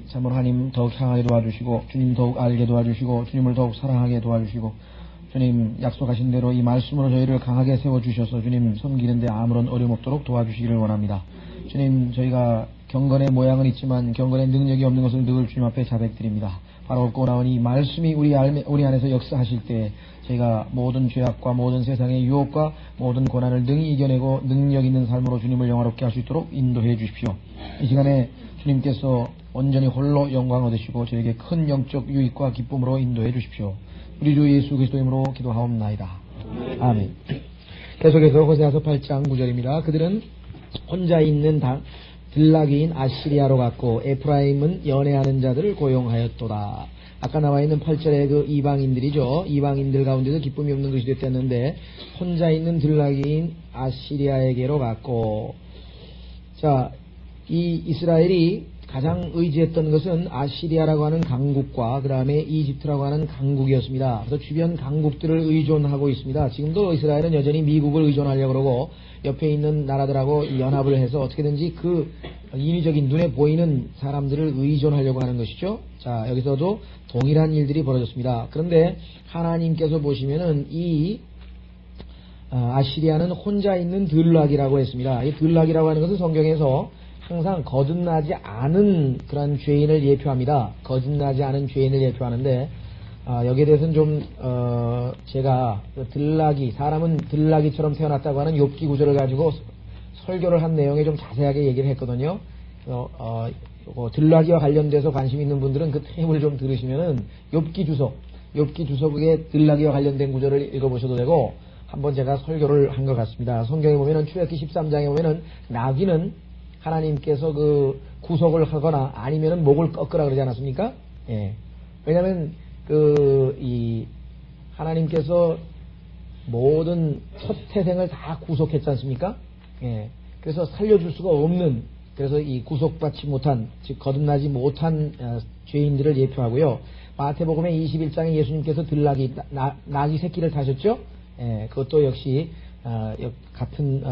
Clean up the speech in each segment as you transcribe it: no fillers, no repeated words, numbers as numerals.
참으로 하나님 더욱 향하게 도와주시고 주님 더욱 알게 도와주시고 주님을 더욱 사랑하게 도와주시고 주님 약속하신 대로 이 말씀으로 저희를 강하게 세워주셔서 주님 섬기는데 아무런 어려움 없도록 도와주시기를 원합니다. 주님 저희가 경건의 모양은 있지만 경건의 능력이 없는 것을 늘 주님 앞에 자백드립니다. 바로 옳고 나오니 이 말씀이 우리 안에서 역사하실 때 저희가 모든 죄악과 모든 세상의 유혹과 모든 고난을 능히 이겨내고 능력 있는 삶으로 주님을 영화롭게 할 수 있도록 인도해 주십시오. 이 시간에 주님께서 온전히 홀로 영광 얻으시고 저에게 큰 영적 유익과 기쁨으로 인도해 주십시오. 우리 주 예수 그리스도 이름으로 기도하옵나이다. 아멘. 계속해서 호세아서 8장 9절입니다. 그들은 혼자 있는 들나귀인 아시리아로 갔고 에프라임은 연애하는 자들을 고용하였도다. 아까 나와 있는 8절의 그 이방인들이죠. 이방인들 가운데도 기쁨이 없는 것이 됐는데 혼자 있는 들나귀인 아시리아에게로 갔고, 자, 이 이스라엘이 가장 의지했던 것은 아시리아라고 하는 강국과 그 다음에 이집트라고 하는 강국이었습니다. 그래서 주변 강국들을 의존하고 있습니다. 지금도 이스라엘은 여전히 미국을 의존하려고 그러고 옆에 있는 나라들하고 연합을 해서 어떻게든지 그 인위적인 눈에 보이는 사람들을 의존하려고 하는 것이죠. 자, 여기서도 동일한 일들이 벌어졌습니다. 그런데 하나님께서 보시면은 이 아시리아는 혼자 있는 들락이라고 했습니다. 이 들락이라고 하는 것은 성경에서 항상 거듭나지 않은 그런 죄인을 예표합니다. 거듭나지 않은 죄인을 예표하는데 여기에 대해서는 좀 제가 들락이, 사람은 들락이처럼 태어났다고 하는 욥기 구절을 가지고 설교를 한 내용에 좀 자세하게 얘기를 했거든요. 들락이와 관련돼서 관심 있는 분들은 그 테이블 좀 들으시면은 욥기 주석에 들락이와 관련된 구절을 읽어보셔도 되고, 한번 제가 설교를 한 것 같습니다. 성경에 보면은 출애굽기 13장에 보면은 나귀는 하나님께서 그 구속을 하거나 아니면은 목을 꺾으라 그러지 않았습니까? 예. 왜냐면 이 하나님께서 모든 첫 태생을 다 구속했지 않습니까? 예. 그래서 살려줄 수가 없는, 그래서 이 구속받지 못한, 즉 거듭나지 못한 죄인들을 예표하고요. 마태복음의 21장에 예수님께서 들나귀, 나귀 새끼를 타셨죠? 예. 그것도 역시 같은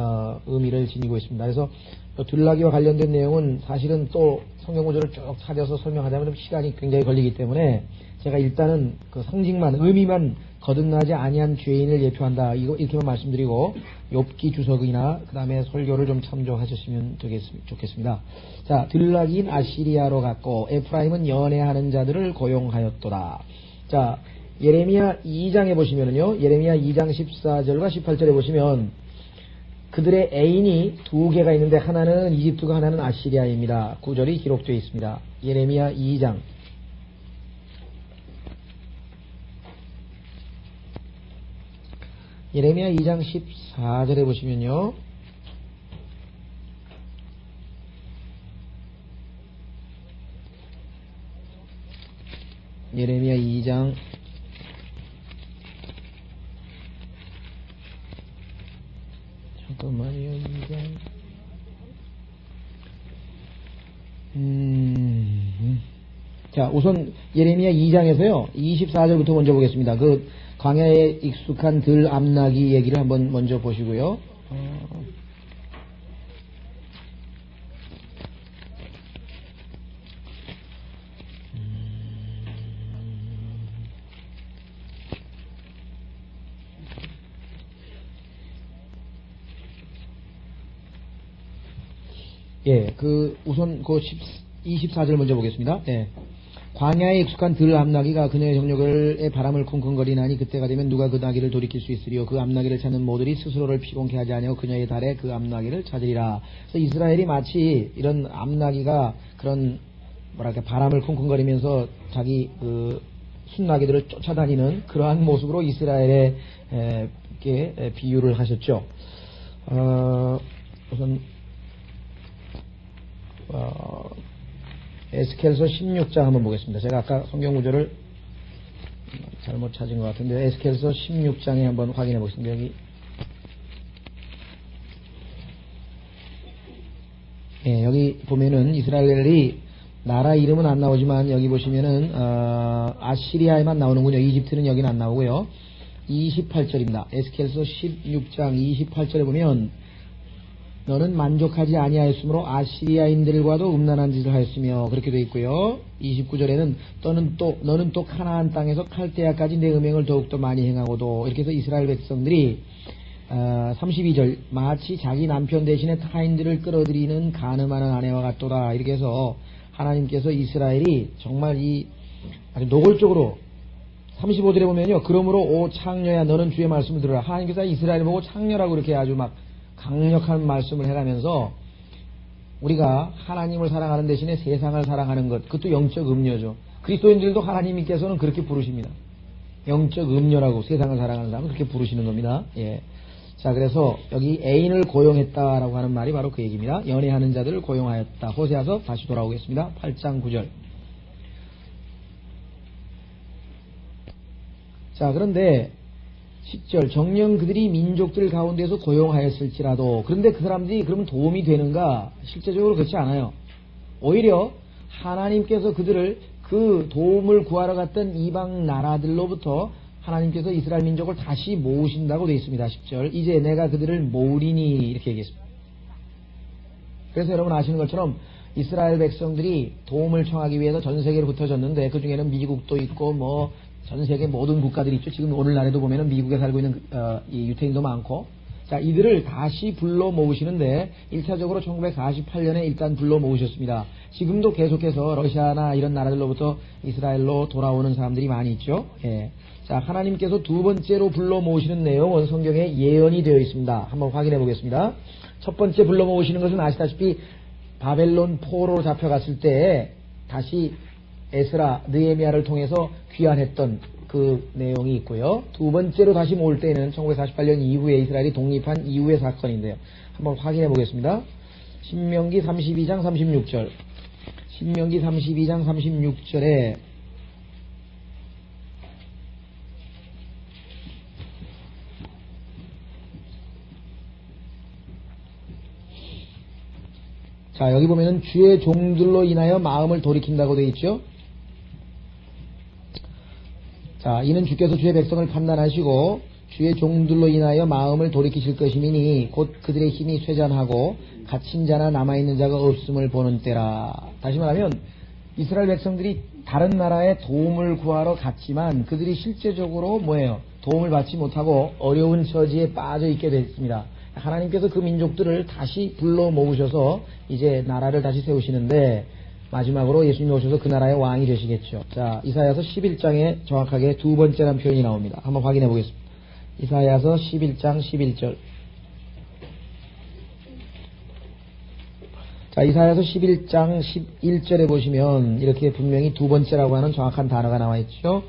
의미를 지니고 있습니다. 그래서 들나귀와 관련된 내용은 사실은 또 성경 구절을 쭉 찾아서 설명하자면 좀 시간이 굉장히 걸리기 때문에 제가 일단은 그 상징만, 의미만 거듭나지 아니한 죄인을 예표한다, 이렇게만 말씀드리고 욥기 주석이나 그 다음에 설교를 좀 참조하셨으면 좋겠습니다. 자, 들나귀인 아시리아로 갔고 에프라임은 연애하는 자들을 고용하였도다. 자, 예레미야 2장에 보시면은요, 예레미야 2장 14절과 18절에 보시면 그들의 애인이 두 개가 있는데 하나는 이집트고 하나는 아시리아입니다. 구절이 기록되어 있습니다. 예레미야 2장. 예레미야 2장 14절에 보시면요. 예레미야 2장 잠깐만요. 2장 자, 우선 예레미야 2장에서요 24절부터 먼저 보겠습니다. 그 광야에 익숙한 들 암나귀 얘기를 한번 먼저 보시고요. 예, 우선 24절 먼저 보겠습니다. 예. 광야에 익숙한 들 암나귀가 그녀의 정력의 바람을 쿵쿵거리나니 그때가 되면 누가 그 나귀를 돌이킬 수 있으리요. 그 암나귀를 찾는 모들이 스스로를 피곤케 하지 아니하고 그녀의 달에 그 암나귀를 찾으리라. 그래서 이스라엘이 마치 이런 암나귀가 그런 바람을 쿵쿵거리면서 자기 순나귀들을 쫓아다니는 그러한 모습으로 이스라엘에 비유를 하셨죠. 우선 에스겔서 16장 한번 보겠습니다. 제가 아까 성경 구절을 잘못 찾은 것 같은데 에스겔서 16장에 한번 확인해 보겠습니다. 여기 여기 보면은 이스라엘이 나라 이름은 안 나오지만 여기 보시면은 아시리아에만 나오는군요. 이집트는 여기는 안 나오고요. 28절입니다. 에스겔서 16장 28절에 보면 너는 만족하지 아니하였으므로 아시리아인들과도 음란한 짓을 하였으며 그렇게 되어 있고요. 29절에는 너는 또 가나안 땅에서 칼데아까지 내 음행을 더욱더 많이 행하고도 이렇게 해서 이스라엘 백성들이 32절 마치 자기 남편 대신에 타인들을 끌어들이는 간음하는 아내와 같도다. 이렇게 해서 하나님께서 이스라엘이 정말 아주 노골적으로 35절에 보면요. 그러므로 오 창녀야 너는 주의 말씀을 들으라. 하나님께서 이스라엘을 보고 창녀라고 이렇게 아주 막 강력한 말씀을 해가면서 우리가 하나님을 사랑하는 대신에 세상을 사랑하는 것, 그것도 영적 음녀죠. 그리스도인들도 하나님께서는 그렇게 부르십니다. 영적 음녀라고 세상을 사랑하는 사람은 그렇게 부르시는 겁니다. 예. 자, 그래서 여기 애인을 고용했다라고 하는 말이 바로 그 얘기입니다. 연애하는 자들을 고용하였다. 호세아서 다시 돌아오겠습니다. 8장 9절. 자, 그런데 10절 정녕 그들이 민족들 가운데서 고용하였을지라도 그런데 그 사람들이 그러면 도움이 되는가? 실제적으로 그렇지 않아요. 오히려 하나님께서 그들을 그 도움을 구하러 갔던 이방 나라들로부터 하나님께서 이스라엘 민족을 다시 모으신다고 되어 있습니다. 10절 이제 내가 그들을 모으리니 이렇게 얘기했습니다. 그래서 여러분 아시는 것처럼 이스라엘 백성들이 도움을 청하기 위해서 전 세계로 흩어졌는데 그 중에는 미국도 있고 전 세계 모든 국가들이 있죠. 지금 오늘날에도 보면은 미국에 살고 있는 이 유태인도 많고, 자 이들을 다시 불러 모으시는데 1차적으로 1948년에 일단 불러 모으셨습니다. 지금도 계속해서 러시아나 이런 나라들로부터 이스라엘로 돌아오는 사람들이 많이 있죠. 예. 자 하나님께서 두 번째로 불러 모으시는 내용은 성경에 예언이 되어 있습니다. 한번 확인해 보겠습니다. 첫 번째 불러 모으시는 것은 아시다시피 바벨론 포로로 잡혀갔을 때 다시 에스라, 느헤미야를 통해서 귀환했던 그 내용이 있고요. 두 번째로 다시 모을 때는 1948년 이후에 이스라엘이 독립한 이후의 사건인데요. 한번 확인해 보겠습니다. 신명기 32장 36절. 신명기 32장 36절에 자 여기 보면은 주의 종들로 인하여 마음을 돌이킨다고 되어 있죠. 자, 이는 주께서 주의 백성을 판단하시고 주의 종들로 인하여 마음을 돌이키실 것이니 곧 그들의 힘이 쇠잔하고 갇힌 자나 남아있는 자가 없음을 보는 때라. 다시 말하면 이스라엘 백성들이 다른 나라에 도움을 구하러 갔지만 그들이 실제적으로 도움을 받지 못하고 어려운 처지에 빠져 있게 됐습니다. 하나님께서 그 민족들을 다시 불러 모으셔서 이제 나라를 다시 세우시는데 마지막으로 예수님이 오셔서 그 나라의 왕이 되시겠죠. 자, 이사야서 11장에 정확하게 두 번째라는 표현이 나옵니다. 한번 확인해 보겠습니다. 이사야서 11장 11절. 자, 이사야서 11장 11절에 보시면 이렇게 분명히 두 번째라고 하는 정확한 단어가 나와 있죠.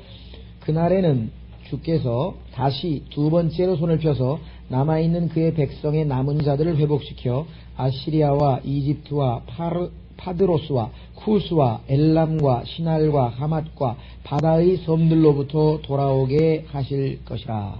그날에는 주께서 다시 두 번째로 손을 펴서 남아있는 그의 백성의 남은 자들을 회복시켜 아시리아와 이집트와 파드로스와 쿠스와 엘람과 시날과 하맛과 바다의 섬들로부터 돌아오게 하실 것이라.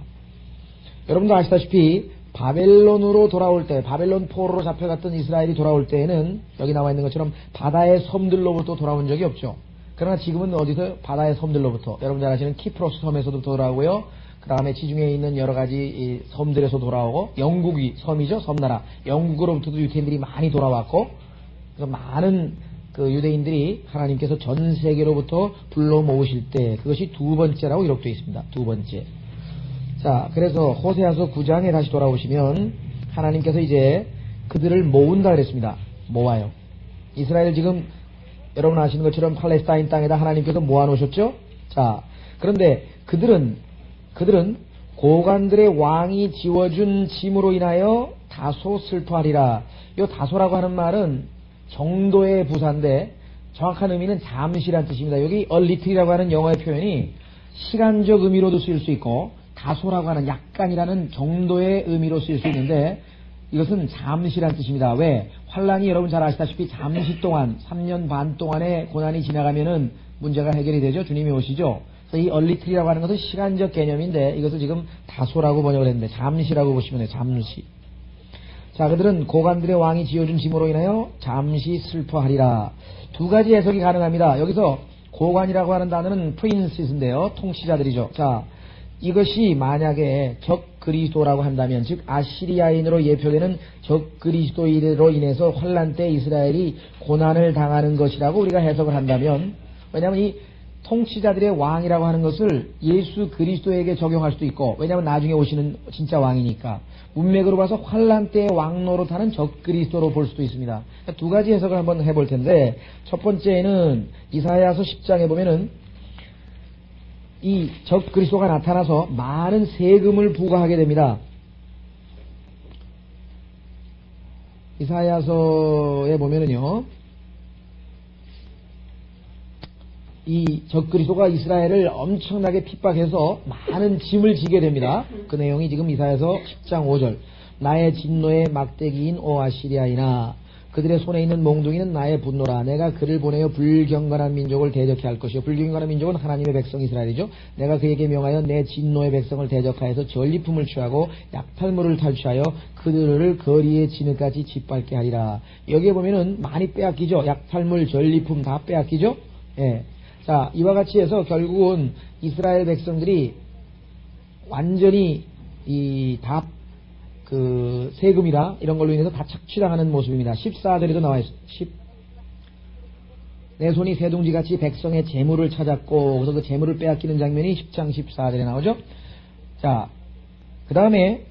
여러분도 아시다시피 바벨론으로 돌아올 때, 바벨론 포로로 잡혀갔던 이스라엘이 돌아올 때에는 여기 나와 있는 것처럼 바다의 섬들로부터 돌아온 적이 없죠. 그러나 지금은 어디서 바다의 섬들로부터, 여러분 잘 아시는 키프로스 섬에서도 돌아오고요. 그 다음에 지중해에 있는 여러 가지 섬들에서 돌아오고, 영국이 섬이죠, 섬나라. 영국으로부터도 유태인들이 많이 돌아왔고, 그래서 많은 그 유대인들이 하나님께서 전 세계로부터 불러 모으실 때 그것이 두 번째라고 기록되어 있습니다. 두 번째. 자, 그래서 호세아서 9장에 다시 돌아오시면 하나님께서 이제 그들을 모은다 그랬습니다. 모아요. 이스라엘 지금 여러분 아시는 것처럼 팔레스타인 땅에다 하나님께서 모아놓으셨죠? 자, 그런데 그들은 고관들의 왕이 지워준 짐으로 인하여 다소 슬퍼하리라. 이 다소라고 하는 말은 정도의 부사인데 정확한 의미는 잠시란 뜻입니다. 여기 a little이라고 하는 영어의 표현이 시간적 의미로도 쓰일 수 있고 다소라고 하는 약간이라는 정도의 의미로 쓰일 수 있는데 이것은 잠시란 뜻입니다. 왜? 환란이 여러분 잘 아시다시피 잠시 동안 3년 반 동안의 고난이 지나가면은 문제가 해결이 되죠. 주님이 오시죠. 그래서 이 a little이라고 하는 것은 시간적 개념인데 이것을 지금 다소라고 번역을 했는데 잠시라고 보시면 돼요. 잠시. 자, 그들은 고관들의 왕이 지어준 짐으로 인하여 잠시 슬퍼하리라. 두 가지 해석이 가능합니다. 여기서 고관이라고 하는 단어는 프린시스인데요. 통치자들이죠. 자, 이것이 만약에 적그리스도라고 한다면, 즉 아시리아인으로 예표되는 적그리스도인으로 인해서 환란 때 이스라엘이 고난을 당하는 것이라고 우리가 해석을 한다면, 왜냐하면 이 통치자들의 왕이라고 하는 것을 예수 그리스도에게 적용할 수도 있고, 왜냐하면 나중에 오시는 진짜 왕이니까 문맥으로 봐서 환란 때의 왕 노릇하는 적그리스도로 볼 수도 있습니다. 두 가지 해석을 한번 해볼 텐데, 첫 번째는 이사야서 10장에 보면은 이 적그리스도가 나타나서 많은 세금을 부과하게 됩니다. 이사야서에 보면은요, 이 적그리스도가 이스라엘을 엄청나게 핍박해서 많은 짐을 지게 됩니다. 그 내용이 지금 이사야서 10장 5절. 나의 진노의 막대기인 오 아시리아이나, 그들의 손에 있는 몽둥이는 나의 분노라. 내가 그를 보내어 불경건한 민족을 대적해 할 것이요. 불경건한 민족은 하나님의 백성 이스라엘이죠. 내가 그에게 명하여 내 진노의 백성을 대적하여서 전리품을 취하고 약탈물을 탈취하여 그들을 거리의 진흙까지 짓밟게 하리라. 여기에 보면은 많이 빼앗기죠. 약탈물, 전리품 다 빼앗기죠. 예. 자, 이와 같이 해서 결국은 이스라엘 백성들이 완전히 세금이라 이런 걸로 인해서 다 착취당하는 모습입니다. 14절에도 나와 있습니다. 내 손이 새둥지같이 백성의 재물을 찾았고, 그래서 그 재물을 빼앗기는 장면이 10장 14절에 나오죠. 자, 그 다음에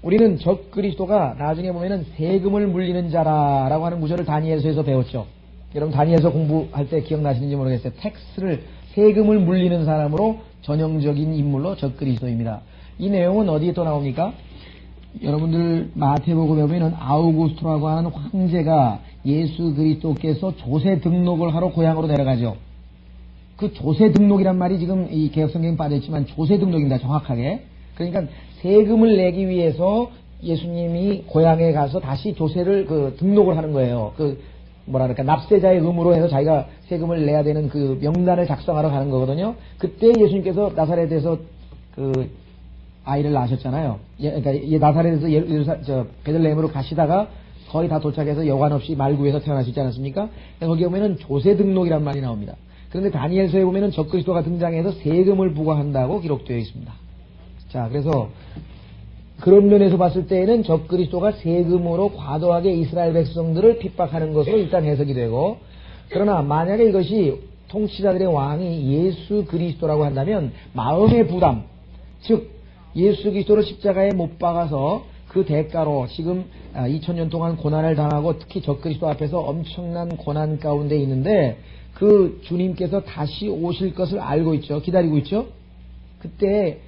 우리는 적그리스도가 나중에 보면은 세금을 물리는 자라라고 하는 구절을 다니엘서에서 배웠죠. 여러분 다니엘서 공부할 때 기억나시는지 모르겠어요. 세금을 물리는 사람으로 전형적인 인물로 적그리스도입니다. 이 내용은 어디에 또 나옵니까? 여러분들 마태복음에 보면은 아우구스토라고 하는 황제가 예수 그리스도께서 조세 등록을 하러 고향으로 내려가죠. 그 조세 등록이란 말이 지금 이 개혁성경에 빠져있지만 조세 등록입니다. 정확하게. 그러니까 세금을 내기 위해서 예수님이 고향에 가서 다시 조세를 등록을 하는 거예요. 납세자의 의무로 해서 자기가 세금을 내야 되는 그 명단을 작성하러 가는 거거든요. 그때 예수님께서 나사렛에서 아이를 낳으셨잖아요. 그러니까 나사렛에서 베들레헴으로 가시다가 거의 다 도착해서 여관 없이 말구에서 태어나시지 않았습니까? 거기에 보면은 조세 등록이란 말이 나옵니다. 그런데 다니엘서에 보면은 적그리스도가 등장해서 세금을 부과한다고 기록되어 있습니다. 자, 그래서 그런 면에서 봤을 때에는 적그리스도가 세금으로 과도하게 이스라엘 백성들을 핍박하는 것으로 일단 해석이 되고, 그러나 만약에 이것이 통치자들의 왕이 예수 그리스도라고 한다면 마음의 부담, 즉 예수 그리스도를 십자가에 못 박아서 그 대가로 지금 2000년 동안 고난을 당하고 특히 적그리스도 앞에서 엄청난 고난 가운데 있는데 그 주님께서 다시 오실 것을 알고 있죠. 기다리고 있죠. 그때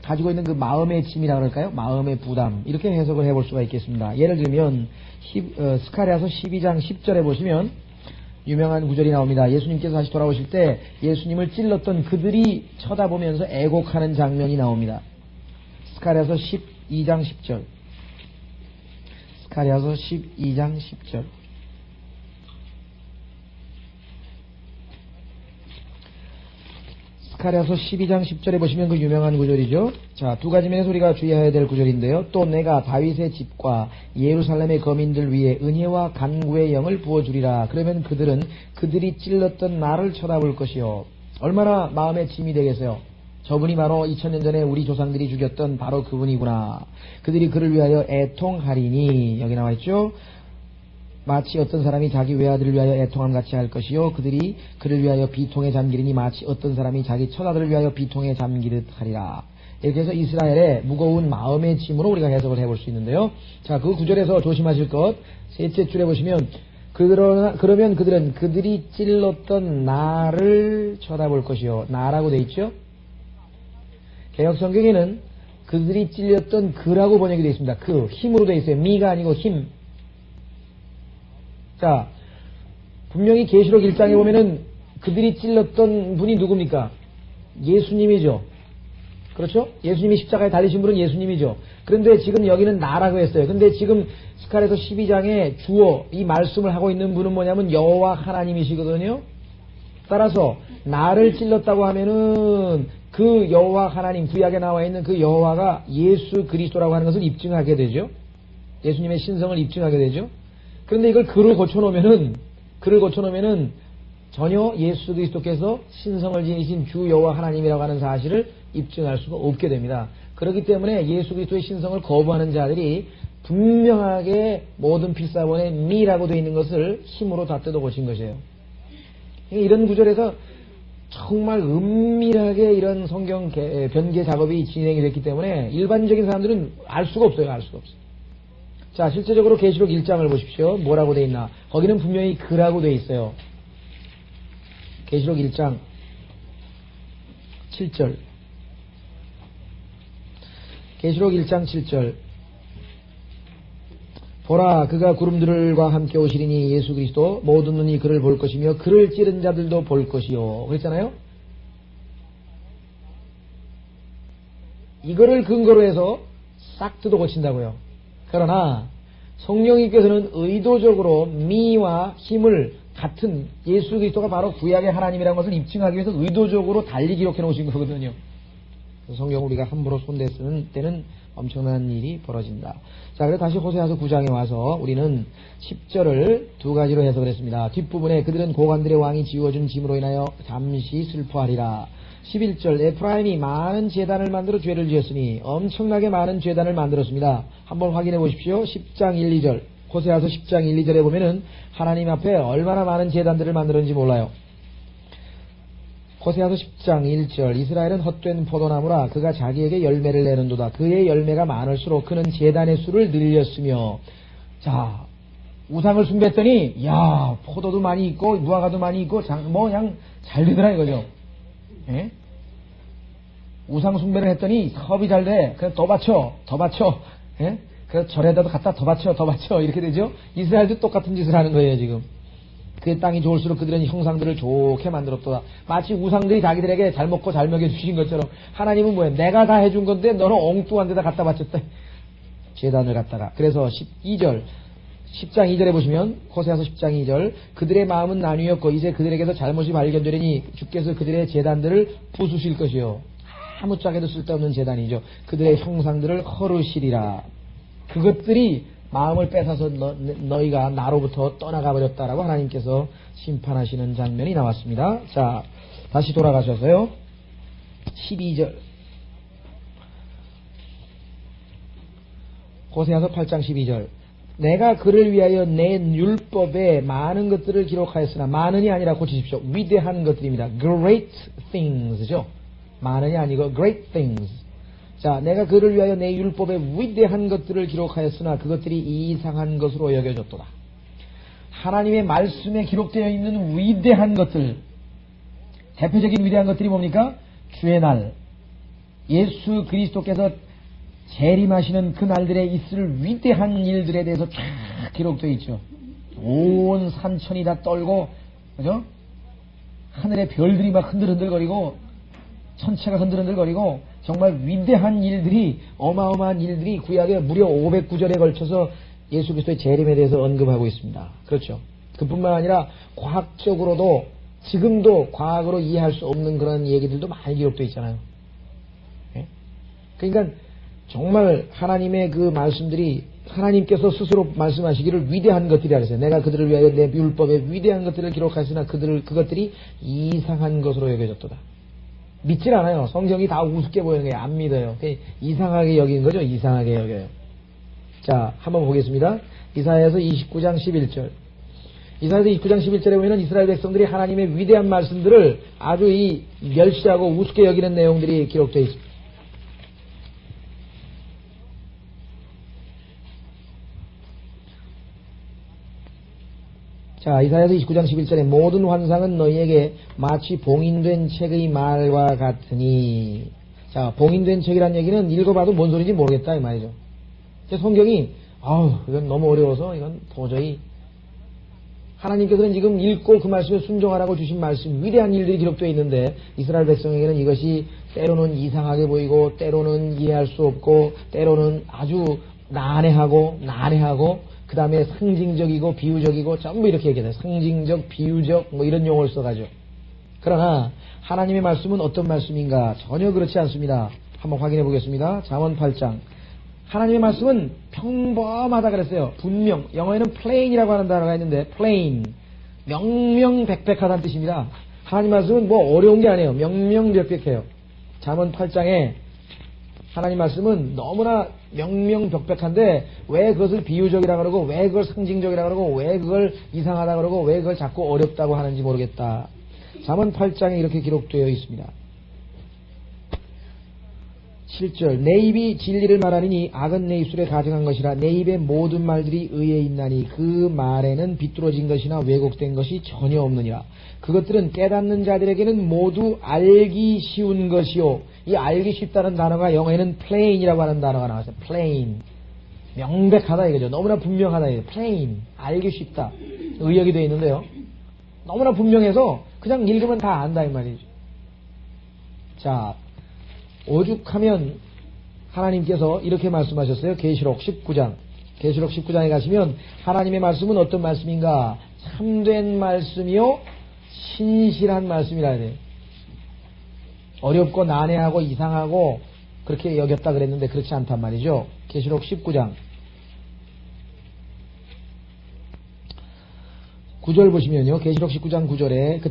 가지고 있는 그 마음의 짐이라 그럴까요? 마음의 부담, 이렇게 해석을 해볼 수가 있겠습니다. 예를 들면 스가랴서 12장 10절에 보시면 유명한 구절이 나옵니다. 예수님께서 다시 돌아오실 때 예수님을 찔렀던 그들이 쳐다보면서 애곡하는 장면이 나옵니다. 스가랴서 12장 10절. 스가랴서 12장 10절. 스가랴서 12장 10절에 보시면 그 유명한 구절이죠. 자, 두 가지 면에서 우리가 주의해야 될 구절인데요. 또 내가 다윗의 집과 예루살렘의 거민들 위에 은혜와 간구의 영을 부어주리라. 그러면 그들은 그들이 찔렀던 나를 쳐다볼 것이요. 얼마나 마음의 짐이 되겠어요. 저분이 바로 2000년 전에 우리 조상들이 죽였던 바로 그분이구나. 그들이 그를 위하여 애통하리니, 여기 나와 있죠. 마치 어떤 사람이 자기 외아들을 위하여 애통함 같이 할 것이요, 그들이 그를 위하여 비통에 잠기리니 마치 어떤 사람이 자기 처자들을 위하여 비통에 잠기듯 하리라. 이렇게 해서 이스라엘의 무거운 마음의 짐으로 우리가 해석을 해볼 수 있는데요. 자, 그 구절에서 조심하실 것, 셋째 줄에 보시면 그러면 그들은 그들이 찔렀던 나를 쳐다볼 것이요. 나라고 돼 있죠. 개혁성경에는 그들이 찔렸던 그라고 번역이 되어 있습니다. 그, 힘으로 되어 있어요. 미가 아니고 힘. 자, 분명히 계시록 1장에 보면은 그들이 찔렀던 분이 누굽니까? 예수님이죠. 그렇죠? 예수님이 십자가에 달리신 분은 예수님이죠. 그런데 지금 여기는 나라고 했어요. 근데 지금 스가랴서 12장에 주어 이 말씀을 하고 있는 분은 뭐냐면 여호와 하나님이시거든요. 따라서 나를 찔렀다고 하면은 그 여호와 하나님, 구약에 나와 있는 그 여호와가 예수 그리스도라고 하는 것을 입증하게 되죠. 예수님의 신성을 입증하게 되죠. 그런데 이걸 글을 고쳐놓으면은 전혀 예수 그리스도께서 신성을 지니신 주 여호와 하나님이라고 하는 사실을 입증할 수가 없게 됩니다. 그렇기 때문에 예수 그리스도의 신성을 거부하는 자들이 분명하게 모든 필사본에 미라고 되어 있는 것을 힘으로 다 뜯어 고친 것이에요. 이런 구절에서 정말 은밀하게 이런 성경 변개 작업이 진행이 됐기 때문에 일반적인 사람들은 알 수가 없어요. 알 수가 없어요. 자, 실제적으로 계시록 1장을 보십시오. 뭐라고 되어 있나? 거기는 분명히 그라고 되어 있어요. 계시록 1장 7절. 계시록 1장 7절. 보라, 그가 구름들과 함께 오시리니 예수 그리스도 모든 눈이 그를 볼 것이며 그를 찌른 자들도 볼 것이요. 그랬잖아요. 이거를 근거로 해서 싹 뜯어 고친다고요. 그러나 성령님께서는 의도적으로 미와 힘을 같은 예수 그리스도가 바로 구약의 하나님이라는 것을 입증하기 위해서 의도적으로 달리 기록해 놓으신 거거든요. 성경을 우리가 함부로 손대쓰는 때는 엄청난 일이 벌어진다. 자, 그래서 다시 호세아서 9장에 와서 우리는 10절을 두 가지로 해석을 했습니다. 뒷부분에 그들은 고관들의 왕이 지워준 짐으로 인하여 잠시 슬퍼하리라. 11절 에프라임이 많은 제단을 만들어 죄를 지었으니 엄청나게 많은 제단을 만들었습니다. 한번 확인해 보십시오. 10장 1, 2절 호세아서 10장 1, 2절에 보면은 하나님 앞에 얼마나 많은 제단들을 만들었는지 몰라요. 호세아서 10장 1절 이스라엘은 헛된 포도나무라 그가 자기에게 열매를 내는도다. 그의 열매가 많을수록 그는 제단의 수를 늘렸으며. 자, 우상을 숭배했더니 야, 포도도 많이 있고 무화과도 많이 있고 그냥 잘 되더라 이거죠. 예? 우상 숭배를 했더니 사업이 잘 돼. 그냥 더 바쳐. 예? 그래서 절에다도 갖다 더 바쳐 이렇게 되죠. 이스라엘도 똑같은 짓을 하는 거예요 지금. 그의 땅이 좋을수록 그들은 형상들을 좋게 만들었도다. 마치 우상들이 자기들에게 잘 먹고 잘 먹여주신 것처럼 하나님은 뭐예요? 내가 다 해준 건데 너는 엉뚱한 데다 갖다 바쳤다. 제단을 갖다가. 그래서 12절 10장 2절에 보시면 호세아서 10장 2절 그들의 마음은 나뉘었고 이제 그들에게서 잘못이 발견되리니 주께서 그들의 제단들을 부수실 것이요. 아무짝에도 쓸데없는 제단이죠. 그들의 형상들을 헐으시리라. 그것들이 마음을 뺏어서 너희가 나로부터 떠나가 버렸다라고 하나님께서 심판하시는 장면이 나왔습니다. 자, 다시 돌아가셔서요. 12절 호세아서 8장 12절 내가 그를 위하여 내 율법에 많은 것들을 기록하였으나 많은이 아니라 고치십시오. 위대한 것들입니다. Great things죠. 많은이 아니고 great things. 자, 내가 그를 위하여 내 율법에 위대한 것들을 기록하였으나 그것들이 이상한 것으로 여겨졌도다. 하나님의 말씀에 기록되어 있는 위대한 것들, 대표적인 위대한 것들이 뭡니까? 주의 날, 예수 그리스도께서 재림하시는 그 날들에 있을 위대한 일들에 대해서 쫙 기록되어 있죠. 온 산천이 다 떨고, 그죠? 하늘의 별들이 막 흔들흔들거리고, 천체가 흔들흔들거리고, 정말 위대한 일들이, 어마어마한 일들이 구약에 무려 509절에 걸쳐서 예수 그리스도의 재림에 대해서 언급하고 있습니다. 그렇죠. 그뿐만 아니라 과학적으로도 지금도 과학으로 이해할 수 없는 그런 얘기들도 많이 기록되어 있잖아요. 예? 그러니까 정말 하나님의 그 말씀들이 하나님께서 스스로 말씀하시기를 위대한 것들이라 그랬어요. 내가 그들을 위하여 내 율법에 위대한 것들을 기록하였으나 그것들이 이상한 것으로 여겨졌도다. 믿질 않아요. 성경이 다 우습게 보이는 게 안 믿어요. 이상하게 여긴 거죠. 이상하게 여겨요. 자, 한번 보겠습니다. 이사야서 29장 11절. 이사야서 29장 11절에 보면 이스라엘 백성들이 하나님의 위대한 말씀들을 아주 멸시하고 우습게 여기는 내용들이 기록되어 있습니다. 자, 이사야서 29장 11절에 모든 환상은 너희에게 마치 봉인된 책의 말과 같으니. 자, 봉인된 책이란 얘기는 읽어봐도 뭔 소리인지 모르겠다 이 말이죠. 성경이 이건 너무 어려워서 이건 도저히 하나님께서는 지금 읽고 그 말씀에 순종하라고 주신 말씀 위대한 일들이 기록되어 있는데 이스라엘 백성에게는 이것이 때로는 이상하게 보이고 때로는 이해할 수 없고 때로는 아주 난해하고 그 다음에 상징적이고 비유적이고 전부 이렇게 얘기해요. 상징적, 비유적 뭐 이런 용어를 써가지고. 그러나 하나님의 말씀은 어떤 말씀인가? 전혀 그렇지 않습니다. 한번 확인해 보겠습니다. 잠언 8장. 하나님의 말씀은 평범하다 그랬어요. 분명. 영어에는 plain이라고 하는 단어가 있는데 plain. 명명백백하다는 뜻입니다. 하나님 말씀은 뭐 어려운 게 아니에요. 명명백백해요. 잠언 8장에 하나님 말씀은 너무나 명명백백한데 왜 그것을 비유적이라 그러고 왜 그걸 상징적이라 그러고 왜 그걸 이상하다 그러고 왜 그걸 자꾸 어렵다고 하는지 모르겠다. 잠언 8장에 이렇게 기록되어 있습니다. 7절 내 입이 진리를 말하리니 악은 내 입술에 가증한 것이라 내 입의 모든 말들이 의에 있나니 그 말에는 비뚤어진 것이나 왜곡된 것이 전혀 없느니라. 그것들은 깨닫는 자들에게는 모두 알기 쉬운 것이요. 이 알기 쉽다는 단어가 영어에는 plain이라고 하는 단어가 나왔어요. plain. 명백하다 이거죠. 너무나 분명하다 이거죠. plain. 알기 쉽다. 의역이 되어 있는데요. 너무나 분명해서 그냥 읽으면 다 안다 이 말이죠. 자, 오죽하면 하나님께서 이렇게 말씀하셨어요. 계시록 19장. 계시록 19장에 가시면 하나님의 말씀은 어떤 말씀인가? 참된 말씀이요 신실한 말씀이라 해야 돼요. 어렵고 난해하고 이상하고 그렇게 여겼다 그랬는데 그렇지 않단 말이죠. 계시록 19장 9절 보시면요. 계시록 19장 9절에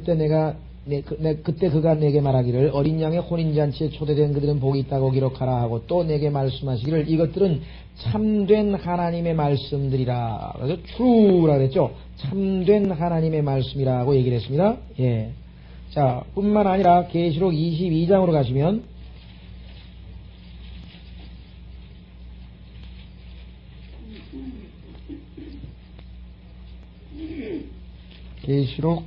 그때 그가 내게 말하기를 어린 양의 혼인잔치에 초대된 그들은 복이 있다고 기록하라 하고 또 내게 말씀하시기를 이것들은 참된 하나님의 말씀들이라. 그래서 true라 그랬죠. 참된 하나님의 말씀이라고 얘기를 했습니다. 예. 자, 뿐만 아니라 계시록 22장으로 가시면 계시록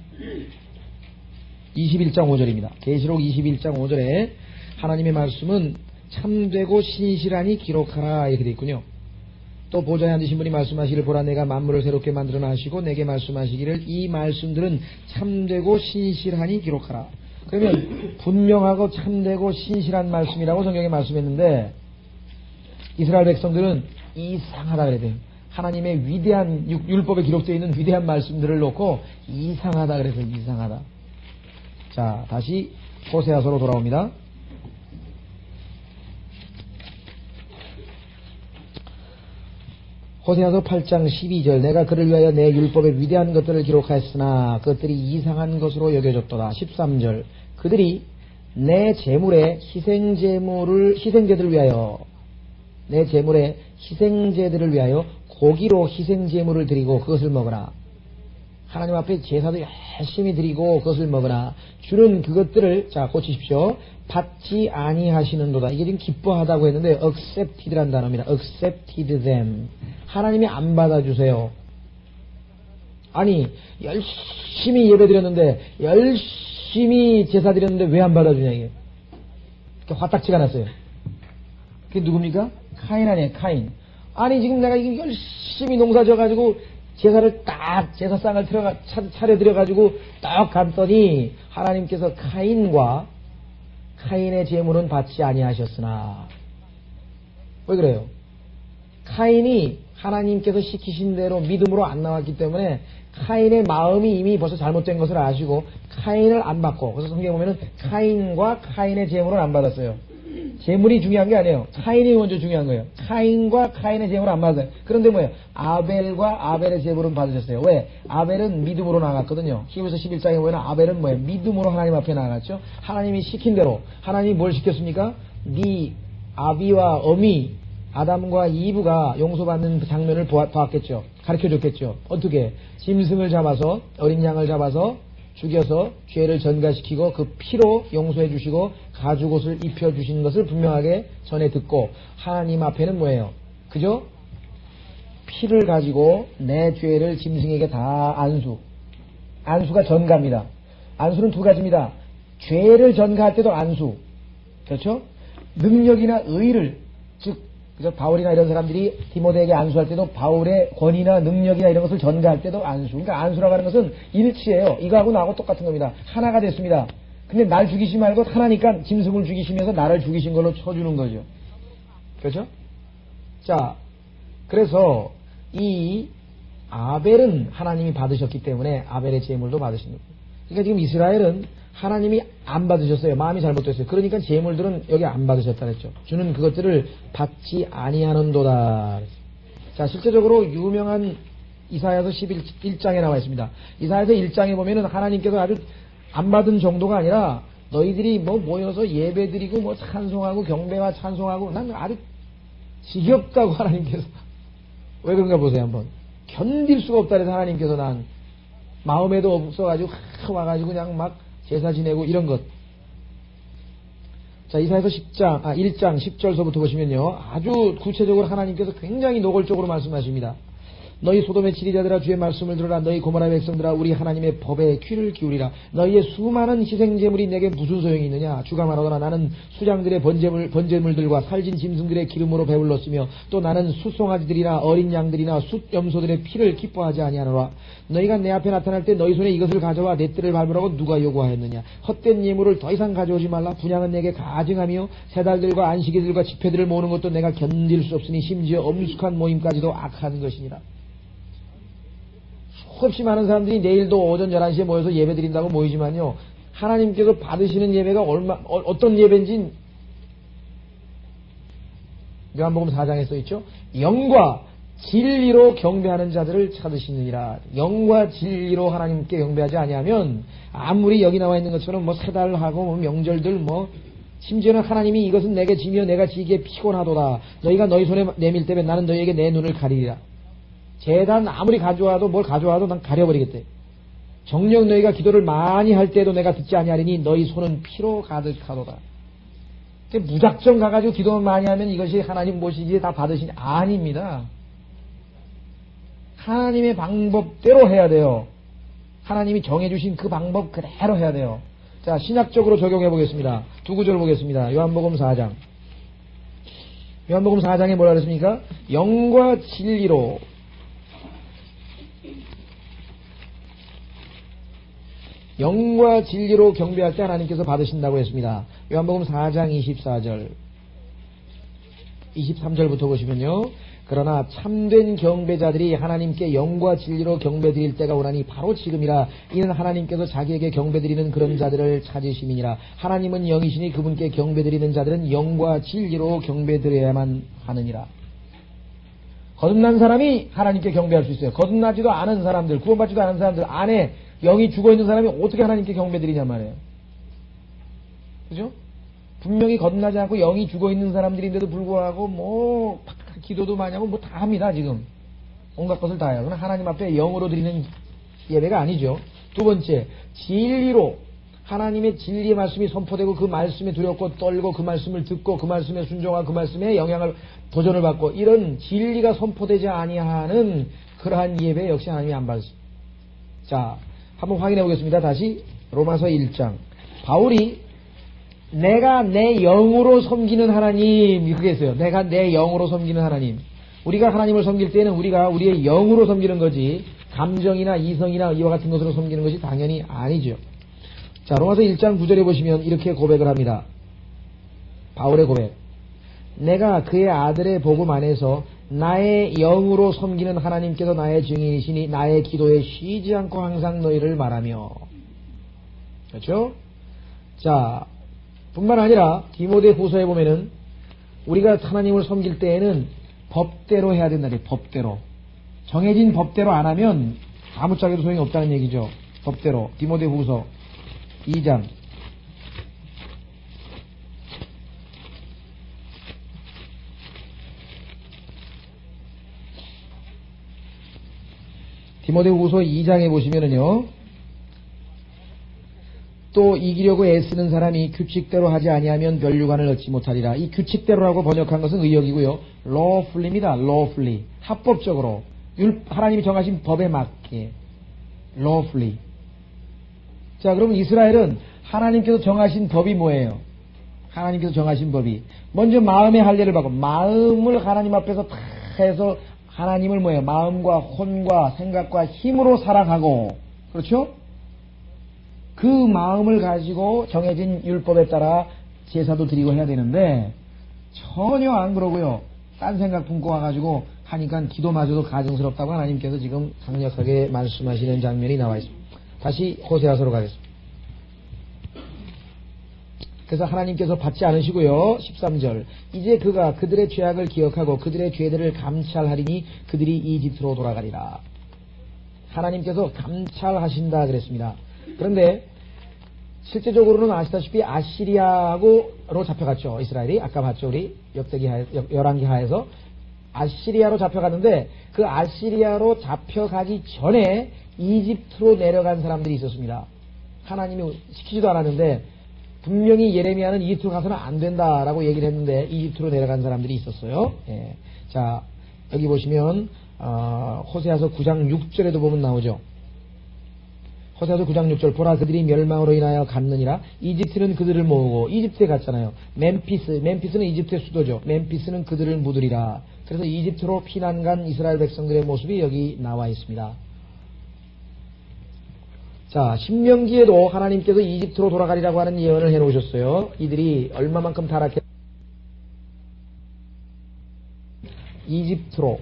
21장 5절입니다. 계시록 21장 5절에 하나님의 말씀은 참되고 신실하니 기록하라 이렇게 되어 있군요. 또 보좌에 앉으신 분이 말씀하시기를 보라 내가 만물을 새롭게 만들어 놔시고 내게 말씀하시기를 이 말씀들은 참되고 신실하니 기록하라. 그러면 분명하고 참되고 신실한 말씀이라고 성경에 말씀했는데 이스라엘 백성들은 이상하다 그래야 돼요. 하나님의 위대한 율법에 기록되어 있는 위대한 말씀들을 놓고 이상하다 그래서 이상하다. 자, 다시 호세아서로 돌아옵니다. 호세아서 8장 12절 내가 그를 위하여 내 율법의 위대한 것들을 기록하였으나 그것들이 이상한 것으로 여겨졌도다. 13절 그들이 내 제물에 희생제들을 위하여 내 제물에 희생제들을 위하여 고기로 희생제물을 드리고 그것을 먹으라. 하나님 앞에 제사도 열심히 드리고 그것을 먹으나 주는 그것들을 자 고치십시오. 받지 아니하시는도다. 이게 지금 기뻐하다고 했는데 accepted라는 단어입니다. accepted them. 하나님이 안 받아주세요. 아니 열심히 예배 드렸는데 열심히 제사 드렸는데 왜 안 받아주냐 이게. 화딱지가 났어요. 그게 누굽니까? 카인 아니에요. 카인. 아니 지금 내가 이게 열심히 농사 져가지고 제사를 딱 제사상을 차려드려가지고 딱 갔더니 하나님께서 카인의 제물은 받지 아니하셨으나 왜 그래요? 카인이 하나님께서 시키신 대로 믿음으로 안 나왔기 때문에 카인의 마음이 이미 벌써 잘못된 것을 아시고 카인을 안 받고 그래서 성경에 보면은 카인과 카인의 제물은 안 받았어요. 제물이 중요한 게 아니에요. 카인이 먼저 중요한 거예요. 카인과 카인의 제물을 안 받았어요. 그런데 뭐예요? 아벨과 아벨의 제물은 받으셨어요. 왜? 아벨은 믿음으로 나갔거든요. 히브리서 11장에 보면 아벨은 뭐예요? 믿음으로 하나님 앞에 나갔죠. 하나님이 시킨 대로. 하나님이 뭘 시켰습니까? 네 아비와 어미 아담과 이브가 용서받는 그 장면을 보았겠죠. 가르쳐줬겠죠. 어떻게? 짐승을 잡아서 어린 양을 잡아서 죽여서 죄를 전가시키고 그 피로 용서해 주시고 가죽옷을 입혀주신 것을 분명하게 전해 듣고 하나님 앞에는 뭐예요? 그죠? 피를 가지고 내 죄를 짐승에게 다 안수가 전가입니다. 안수는 두 가지입니다. 죄를 전가할 때도 안수, 그렇죠? 능력이나 의를, 즉 그죠? 바울이나 이런 사람들이 디모데에게 안수할 때도 바울의 권위나 능력이나 이런 것을 전가할 때도 안수. 그러니까 안수라고 하는 것은 일치예요. 이거하고 나하고 똑같은 겁니다. 하나가 됐습니다. 근데 날 죽이지 말고 하나니까 짐승을 죽이시면서 나를 죽이신 걸로 쳐주는 거죠. 그렇죠? 자, 그래서 이 아벨은 하나님이 받으셨기 때문에 아벨의 제물도 받으신 거예요. 그러니까 지금 이스라엘은 하나님이 안 받으셨어요. 마음이 잘못됐어요. 그러니까 제물들은 여기 안 받으셨다 그랬죠. 주는 그것들을 받지 아니하는도다. 자, 실제적으로 유명한 이사야서 11장에 나와 있습니다. 이사야서 1장에 보면은 하나님께서 아주 안 받은 정도가 아니라 너희들이 뭐 모여서 예배드리고 뭐 찬송하고 경배와 찬송하고 난 아주 지겹다고 하나님께서. 왜 그런가 보세요 한번. 견딜 수가 없다 그래서 하나님께서 난 마음에도 없어가지고 와가지고 그냥 막 제사 지내고 이런 것. 자, 이사야서 1장 10절서부터 보시면요. 아주 구체적으로 하나님께서 굉장히 노골적으로 말씀하십니다. 너희 소돔의 지리자들아 주의 말씀을 들으라. 너희 고모라의 백성들아 우리 하나님의 법에 귀를 기울이라. 너희의 수많은 희생제물이 내게 무슨 소용이 있느냐. 주가 말하더라. 나는 수장들의 번제물들과 살진 짐승들의 기름으로 배불렀으며 또 나는 숫송아지들이나 어린 양들이나 숫염소들의 피를 기뻐하지 아니하노라. 너희가 내 앞에 나타날 때 너희 손에 이것을 가져와 내 뜰을 밟으라고 누가 요구하였느냐. 헛된 예물을 더 이상 가져오지 말라. 분향은 내게 가증하며 새달들과 안식일들과 집회들을 모으는 것도 내가 견딜 수 없으니 심지어 엄숙한 모임까지도 악한 것이니라. 수없이 많은 사람들이 내일도 오전 11시에 모여서 예배 드린다고 모이지만요. 하나님께서 받으시는 예배가 어떤 예배인지 요한복음 4장에 써있죠. 영과 진리로 경배하는 자들을 찾으시느니라. 영과 진리로 하나님께 경배하지 아니하면 아무리 여기 나와 있는 것처럼 뭐 세달하고 뭐 명절들 뭐 심지어는 하나님이 이것은 내게 지며 내가 지기에 피곤하도다. 너희가 너희 손에 내밀 때면 나는 너희에게 내 눈을 가리리라. 재단 아무리 가져와도 뭘 가져와도 난 가려버리겠대. 정녕 너희가 기도를 많이 할 때도 내가 듣지 아니하리니 너희 손은 피로 가득하도다. 무작정 가가지고 기도를 많이 하면 이것이 하나님 보시기에 다 받으시니 아닙니다. 하나님의 방법대로 해야 돼요. 하나님이 정해주신 그 방법 그대로 해야 돼요. 자, 신학적으로 적용해 보겠습니다. 두 구절 보겠습니다. 요한복음 4장. 요한복음 4장에 뭐라 그랬습니까? 영과 진리로 경배할 때 하나님께서 받으신다고 했습니다. 요한복음 4장 24절 23절부터 보시면요. 그러나 참된 경배자들이 하나님께 영과 진리로 경배드릴 때가 오나니 바로 지금이라. 이는 하나님께서 자기에게 경배드리는 그런 자들을 찾으심이니라. 하나님은 영이시니 그분께 경배드리는 자들은 영과 진리로 경배드려야만 하느니라. 거듭난 사람이 하나님께 경배할 수 있어요. 거듭나지도 않은 사람들, 구원받지도 않은 사람들 안에 영이 죽어있는 사람이 어떻게 하나님께 경배드리냔 말이에요. 그죠? 분명히 거듭나지 않고 영이 죽어있는 사람들인데도 불구하고 뭐 기도도 많이 하고 뭐 다 합니다. 지금 온갖 것을 다 해요. 그러나 하나님 앞에 영으로 드리는 예배가 아니죠. 두 번째, 진리로 하나님의 진리의 말씀이 선포되고 그 말씀에 두렵고 떨고 그 말씀을 듣고 그 말씀에 순종하고 그 말씀에 영향을 도전을 받고 이런 진리가 선포되지 아니하는 그러한 예배 역시 하나님이 안 받으십니다. 자, 한번 확인해 보겠습니다. 다시 로마서 1장. 바울이 내가 내 영으로 섬기는 하나님 이렇게 했어요. 내가 내 영으로 섬기는 하나님. 우리가 하나님을 섬길 때는 우리가 우리의 영으로 섬기는 거지 감정이나 이성이나 이와 같은 것으로 섬기는 것이 당연히 아니죠. 자, 로마서 1장 9절에 보시면 이렇게 고백을 합니다. 바울의 고백. 내가 그의 아들의 복음 안에서 나의 영으로 섬기는 하나님께서 나의 증인이시니 나의 기도에 쉬지 않고 항상 너희를 말하며. 그렇죠? 자, 뿐만 아니라 디모데후서에 보면은 우리가 하나님을 섬길 때에는 법대로 해야 된다. 법대로. 정해진 법대로 안 하면 아무짝에도 소용이 없다는 얘기죠. 법대로. 디모데후서 2장. 디모데후서 2장에 보시면은요. 또 이기려고 애쓰는 사람이 규칙대로 하지 아니하면 면류관을 얻지 못하리라. 이 규칙대로라고 번역한 것은 의역이고요. lawfully입니다. lawfully. 합법적으로. 하나님이 정하신 법에 맞게. lawfully. 자, 그러면 이스라엘은 하나님께서 정하신 법이 뭐예요? 하나님께서 정하신 법이. 먼저 마음의 할례를 받고 마음을 하나님 앞에서 다 해서 하나님을 뭐예요? 마음과 혼과 생각과 힘으로 사랑하고. 그렇죠? 그 마음을 가지고 정해진 율법에 따라 제사도 드리고 해야 되는데 전혀 안 그러고요. 딴 생각 품고 와가지고 하니까 기도마저도 가증스럽다고 하나님께서 지금 강력하게 말씀하시는 장면이 나와 있습니다. 다시 호세아서로 가겠습니다. 그래서 하나님께서 받지 않으시고요. 13절. 이제 그가 그들의 죄악을 기억하고 그들의 죄들을 감찰하리니 그들이 이집트로 돌아가리라. 하나님께서 감찰하신다 그랬습니다. 그런데 실제적으로는 아시다시피 아시리아로 잡혀갔죠. 이스라엘이. 아까 봤죠. 우리 열왕기 하에서. 아시리아로 잡혀갔는데 그 아시리아로 잡혀가기 전에 이집트로 내려간 사람들이 있었습니다. 하나님이 시키지도 않았는데 분명히 예레미야는 이집트로 가서는 안 된다라고 얘기를 했는데 이집트로 내려간 사람들이 있었어요. 예. 자, 여기 보시면 호세아서 9장 6절에도 보면 나오죠. 호세아서 9장 6절 보라 그들이 멸망으로 인하여 갔느니라. 이집트는 그들을 모으고 이집트에 갔잖아요. 멤피스는 이집트의 수도죠. 멤피스는 그들을 묻으리라. 그래서 이집트로 피난 간 이스라엘 백성들의 모습이 여기 나와 있습니다. 자, 신명기에도 하나님께서 이집트로 돌아가리라고 하는 예언을 해놓으셨어요. 이들이 얼마만큼 타락해 이집트로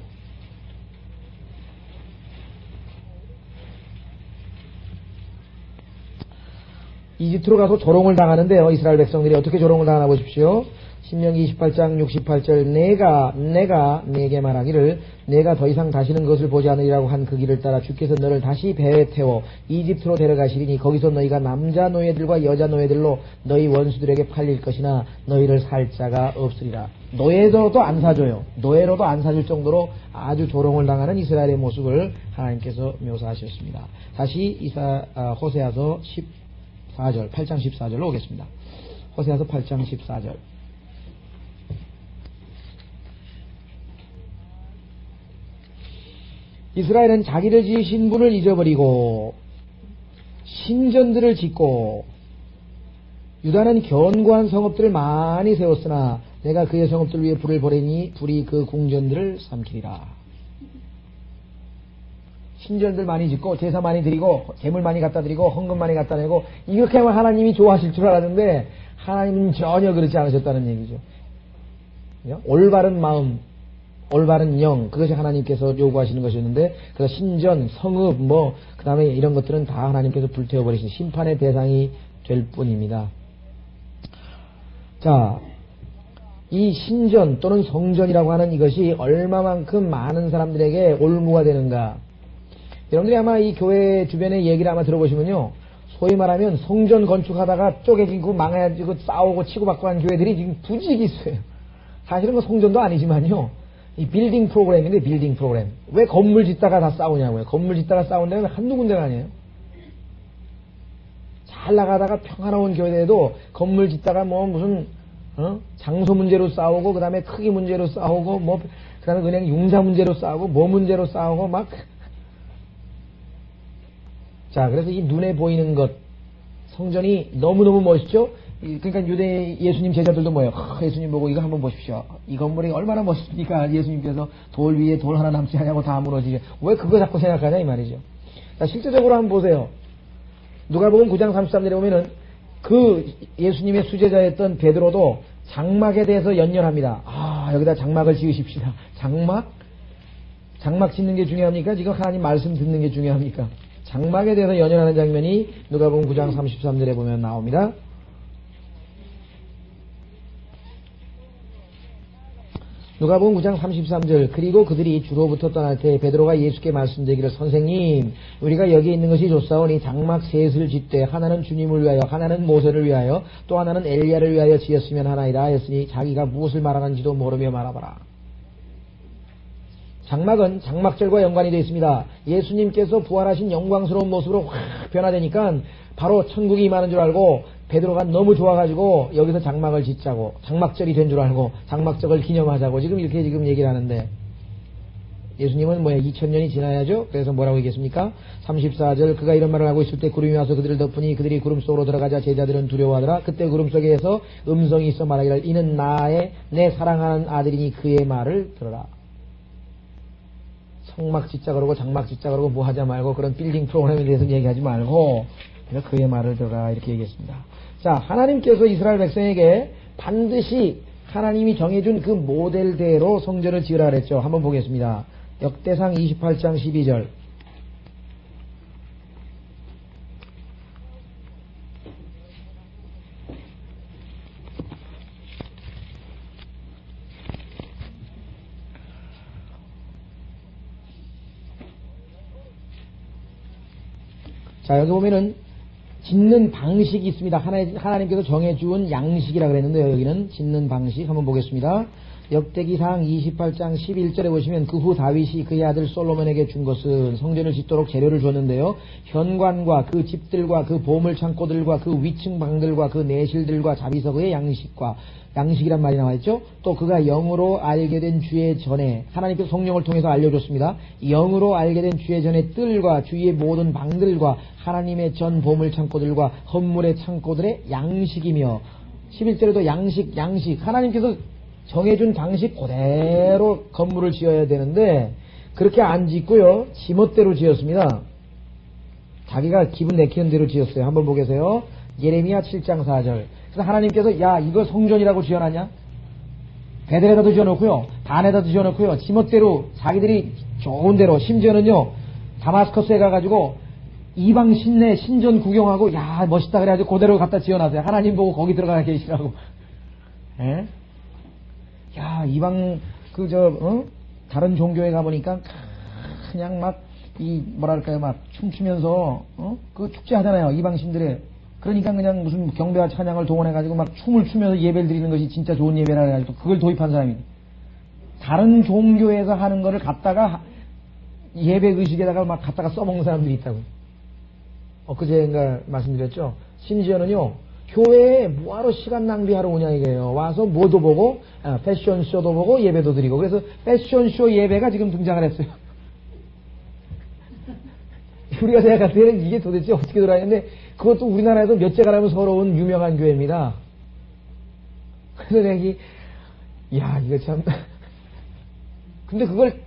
가서 조롱을 당하는데요. 이스라엘 백성들이 어떻게 조롱을 당하나 보십시오. 신명기 28장 68절 내가 네게 말하기를 내가 더 이상 다시는 그것을 보지 않으리라고 한 그 길을 따라 주께서 너를 다시 배에 태워 이집트로 데려가시리니 거기서 너희가 남자 노예들과 여자 노예들로 너희 원수들에게 팔릴 것이나 너희를 살 자가 없으리라. 노예로도 안 사줘요. 노예로도 안 사줄 정도로 아주 조롱을 당하는 이스라엘의 모습을 하나님께서 묘사하셨습니다. 다시 호세아서 14절 8장 14절로 오겠습니다. 호세아서 8장 14절 이스라엘은 자기를 지으신 분을 잊어버리고 신전들을 짓고 유다는 견고한 성읍들을 많이 세웠으나 내가 그의 성읍들 위에 불을 보내니 불이 그 궁전들을 삼키리라. 신전들 많이 짓고 제사 많이 드리고 재물 많이 갖다 드리고 헌금 많이 갖다 내고 이렇게 하면 하나님이 좋아하실 줄 알았는데 하나님은 전혀 그렇지 않으셨다는 얘기죠. 올바른 마음 올바른 영 그것이 하나님께서 요구하시는 것이었는데 그래서 신전, 성읍 그 다음에 이런 것들은 다 하나님께서 불태워버리신 심판의 대상이 될 뿐입니다. 자, 이 신전 또는 성전이라고 하는 이것이 얼마만큼 많은 사람들에게 올무가 되는가. 여러분들이 아마 이 교회 주변의 얘기를 아마 들어보시면요, 소위 말하면 성전 건축하다가 쪼개지고 망해지고 싸우고 치고받고 한 교회들이 지금 부지기 있어요. 사실은 그 성전도 아니지만요, 이 빌딩 프로그램인데 빌딩 프로그램. 왜 건물 짓다가 다 싸우냐고요. 건물 짓다가 싸운 데는 한두 군데가 아니에요. 잘 나가다가 평화로운 교회에도 건물 짓다가 무슨 장소 문제로 싸우고 그 다음에 크기 문제로 싸우고 그 다음에 그냥 융자 문제로 싸우고 문제로 싸우고 막. 자, 그래서 이 눈에 보이는 것 성전이 너무너무 멋있죠. 그러니까 유대 예수님 제자들도 뭐예요? 예수님 보고 이거 한번 보십시오. 이 건물이 얼마나 멋있습니까? 예수님께서 돌 위에 돌 하나 남지 않냐고 다 무너지게. 왜 그거 자꾸 생각하냐 이 말이죠. 자, 실제적으로 한번 보세요. 누가복음 9장 33절에 보면은 그 예수님의 수제자였던 베드로도 장막에 대해서 연연합니다. 여기다 장막을 지으십시다. 장막 짓는 게 중요합니까? 지금 하나님 말씀 듣는 게 중요합니까? 장막에 대해서 연연하는 장면이 누가복음 9장 33절에 보면 나옵니다. 누가복음 9장 33절 그리고 그들이 주로부터 떠날 때 베드로가 예수께 말씀드리기를 선생님 우리가 여기 있는 것이 좋사오니 장막 셋을 짓되 하나는 주님을 위하여 하나는 모세를 위하여 또 하나는 엘리야를 위하여 지었으면 하나이다 하였으니 자기가 무엇을 말하는지도 모르며 말하더라. 장막은 장막절과 연관이 되어 있습니다. 예수님께서 부활하신 영광스러운 모습으로 확 변화되니까 바로 천국이 임하는 줄 알고 베드로가 너무 좋아가지고 여기서 장막을 짓자고 장막절이 된 줄 알고 장막절을 기념하자고 지금 이렇게 얘기를 하는데 예수님은 2000년이 지나야죠. 그래서 뭐라고 얘기했습니까? 34절 그가 이런 말을 하고 있을 때 구름이 와서 그들을 덮으니 그들이 구름 속으로 들어가자 제자들은 두려워하더라. 그때 구름 속에서 음성이 있어 말하기를 이는 내 사랑하는 아들이니 그의 말을 들어라. 성막 짓자 그러고 장막 짓자 그러고 뭐 하자 말고 그런 빌딩 프로그램에 대해서 얘기하지 말고 그의 말을 들어라 이렇게 얘기했습니다. 자, 하나님께서 이스라엘 백성에게 반드시 하나님이 정해준 그 모델대로 성전을 지으라 그랬죠. 한번 보겠습니다. 역대상 28장 12절 자, 여기 보면은 짓는 방식이 있습니다. 하나님께서 정해준 양식이라 그랬는데요. 여기는 짓는 방식 한번 보겠습니다. 역대기상 28장 11절에 보시면 그 후 다윗이 그의 아들 솔로몬에게 준 것은 성전을 짓도록 재료를 줬는데요. 현관과 그 집들과 그 보물 창고들과 그 위층 방들과 그 내실들과 자비석의 양식이란 말이 나와있죠. 또 그가 영으로 알게 된 주의 전에 하나님께서 성령을 통해서 알려줬습니다. 영으로 알게 된 주의 전에 뜰과 주위의 모든 방들과 하나님의 전 보물 창고들과 헌물의 창고들의 양식이며 11절에도 양식 하나님께서 정해준 방식 그대로 건물을 지어야 되는데 그렇게 안 짓고요. 지멋대로 지었습니다. 자기가 기분 내키는 대로 지었어요. 한번 보겠어요. 예레미야 7장 4절. 그래서 하나님께서 야 이거 성전이라고 지어놨냐? 베델에다도 지어놓고요. 단에다도 지어놓고요. 지멋대로 자기들이 좋은 대로 심지어는요. 다마스커스에 가가지고 이방 신내 신전 구경하고 야 멋있다 그래가지고 그대로 갖다 지어놨어요. 하나님 보고 거기 들어가 계시라고. 에? 야, 이방, 다른 종교에 가보니까, 그냥 막, 막, 춤추면서, 그 축제 하잖아요. 이방신들의. 그러니까 그냥 무슨 경배와 찬양을 동원해가지고 막 춤을 추면서 예배를 드리는 것이 진짜 좋은 예배라 해가지고 그걸 도입한 사람이. 다른 종교에서 하는 거를 갖다가, 예배 의식에다가 막 갖다가 써먹는 사람들이 있다고. 엊그제인가 말씀드렸죠. 심지어는요, 교회에 뭐하러 시간 낭비하러 오냐 이게요. 와서 뭐도 보고 패션쇼도 보고 예배도 드리고 그래서 패션쇼 예배가 지금 등장을 했어요. 우리가 생각할 때는 이게 도대체 어떻게 돌아가는데 그것도 우리나라에서 몇째 가라면 서러운 유명한 교회입니다. 그래서 내가 이거 참 근데 그걸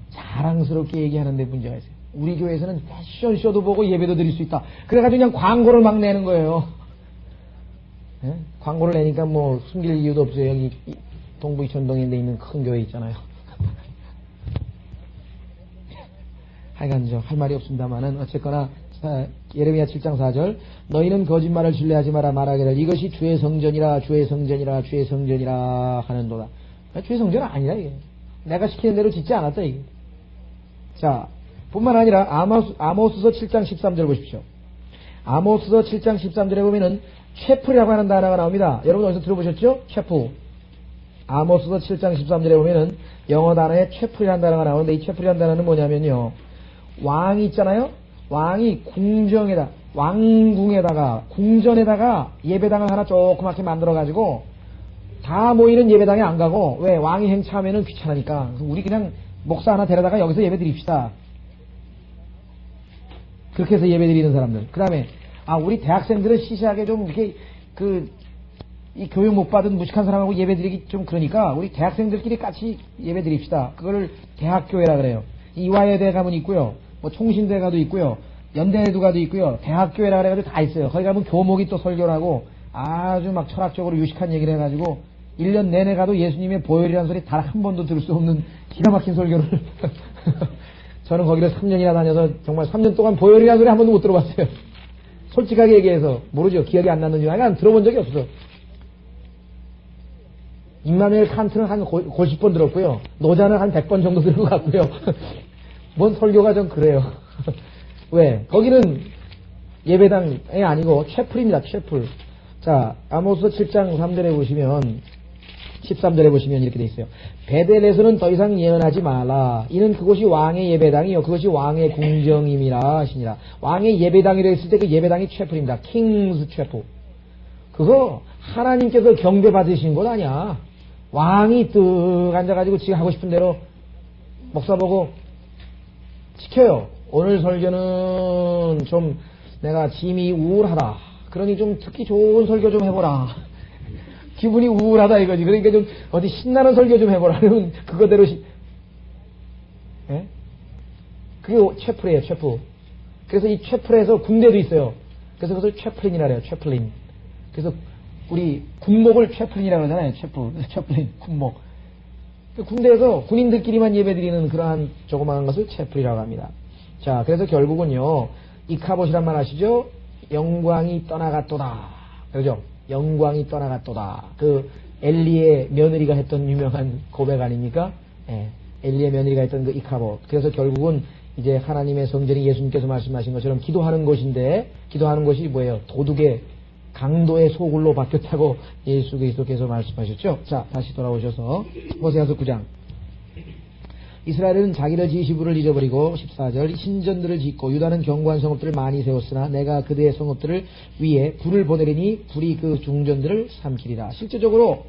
자랑스럽게 얘기하는데 문제가 있어요. 우리 교회에서는 패션쇼도 보고 예배도 드릴 수 있다. 그래가지고 그냥 광고를 막 내는 거예요. 네? 광고를 내니까 뭐 숨길 이유도 없어요. 여기 동부 이천동에 있는 큰 교회 있잖아요. 하여간 할 말이 없습니다만은 어쨌거나 예레미야 7장 4절 너희는 거짓말을 신뢰하지 마라 말하기를 이것이 주의 성전이라 주의 성전이라 주의 성전이라 하는도다. 주의 성전은 아니라 이게. 내가 시키는 대로 짓지 않았다 이게. 자 뿐만 아니라 아모스서 7장 13절 보십시오. 아모스서 7장 13절에 보면은 채플이라고 하는 단어가 나옵니다. 여러분 어디서 들어보셨죠? 채플. 아모스서 7장 13절에 보면은 영어 단어에 채플이라는 단어가 나오는데 이 채플이라는 단어는 뭐냐면요. 왕이 있잖아요. 왕이 왕궁에다가 궁전에다가 예배당을 하나 조그맣게 만들어가지고 다 모이는 예배당에 안 가고 왜 왕이 행차하면은 귀찮으니까 우리 그냥 목사 하나 데려다가 여기서 예배 드립시다. 그렇게 해서 예배 드리는 사람들. 그 다음에, 우리 대학생들은 시시하게 좀 이렇게, 이 교육 못 받은 무식한 사람하고 예배 드리기 좀 그러니까, 우리 대학생들끼리 같이 예배 드립시다. 그거를 대학교회라 그래요. 이화여대 가면 있고요. 뭐 총신대 가도 있고요. 연대에도 가도 있고요. 대학교회라 그래가지고 다 있어요. 거기 가면 교목이 또 설교를 하고, 아주 막 철학적으로 유식한 얘기를 해가지고, 1년 내내 가도 예수님의 보혈이라는 소리 단 한 번도 들을 수 없는 기가 막힌 설교를. 저는 거기를 3년이나 다녀서 정말 3년 동안 보혈이라는 소리 한 번도 못 들어봤어요. 솔직하게 얘기해서 모르죠. 기억이 안 나는 줄 알고 들어본 적이 없어. 임마누엘 칸트는 한 50번 들었고요. 노자는 한 100번 정도 들은 것 같고요. 뭔 설교가 좀 그래요. 왜? 거기는 예배당이 아니고 채플입니다. 채플. 자, 아모스 7장 3절에 보시면 13절에 보시면 이렇게 돼 있어요. 베델에서는 더 이상 예언하지 말라. 이는 그곳이 왕의 예배당이요. 그것이 왕의 궁정임이라 하시니라. 왕의 예배당이라 했을 때 그 예배당이 채플입니다. 킹스 채플. 그거 하나님께서 경배 받으신 것 아니야. 왕이 뜩 앉아가지고 지가 하고 싶은 대로 목사 보고 시켜요. 오늘 설교는 좀 내가 짐이 우울하다. 그러니 좀 듣기 좋은 설교 좀 해보라. 기분이 우울하다 이거지. 그러니까 좀 어디 신나는 설교 좀 해보라. 그러면 그거대로 예? 그게 채플이에요. 채플. 그래서 이 채플에서 군대도 있어요. 그래서 그것을 채플린이라 그래요. 채플린. 그래서 우리 군목을 채플린이라고 하잖아요. 채플린 군목. 군대에서 군인들끼리만 예배드리는 그러한 조그마한 것을 채플이라고 합니다. 자, 그래서 결국은요. 이카봇이란 말 아시죠? 영광이 떠나갔도다. 그러죠? 영광이 떠나갔도다. 그 엘리의 며느리가 했던 유명한 고백 아닙니까? 예, 엘리의 며느리가 했던 그 이카봇. 그래서 결국은 이제 하나님의 성전이 예수님께서 말씀하신 것처럼 기도하는 곳인데, 기도하는 곳이 뭐예요? 도둑의 강도의 소굴로 바뀌었다고 예수 그리스도께서 말씀하셨죠. 자, 다시 돌아오셔서 호세아서 9장. 이스라엘은 자기를 지시부를 잊어버리고 14절 신전들을 짓고 유다는 견고한 성읍들을 많이 세웠으나 내가 그들의 성읍들을 위에 불을 보내리니 불이 그 중전들을 삼키리라. 실제적으로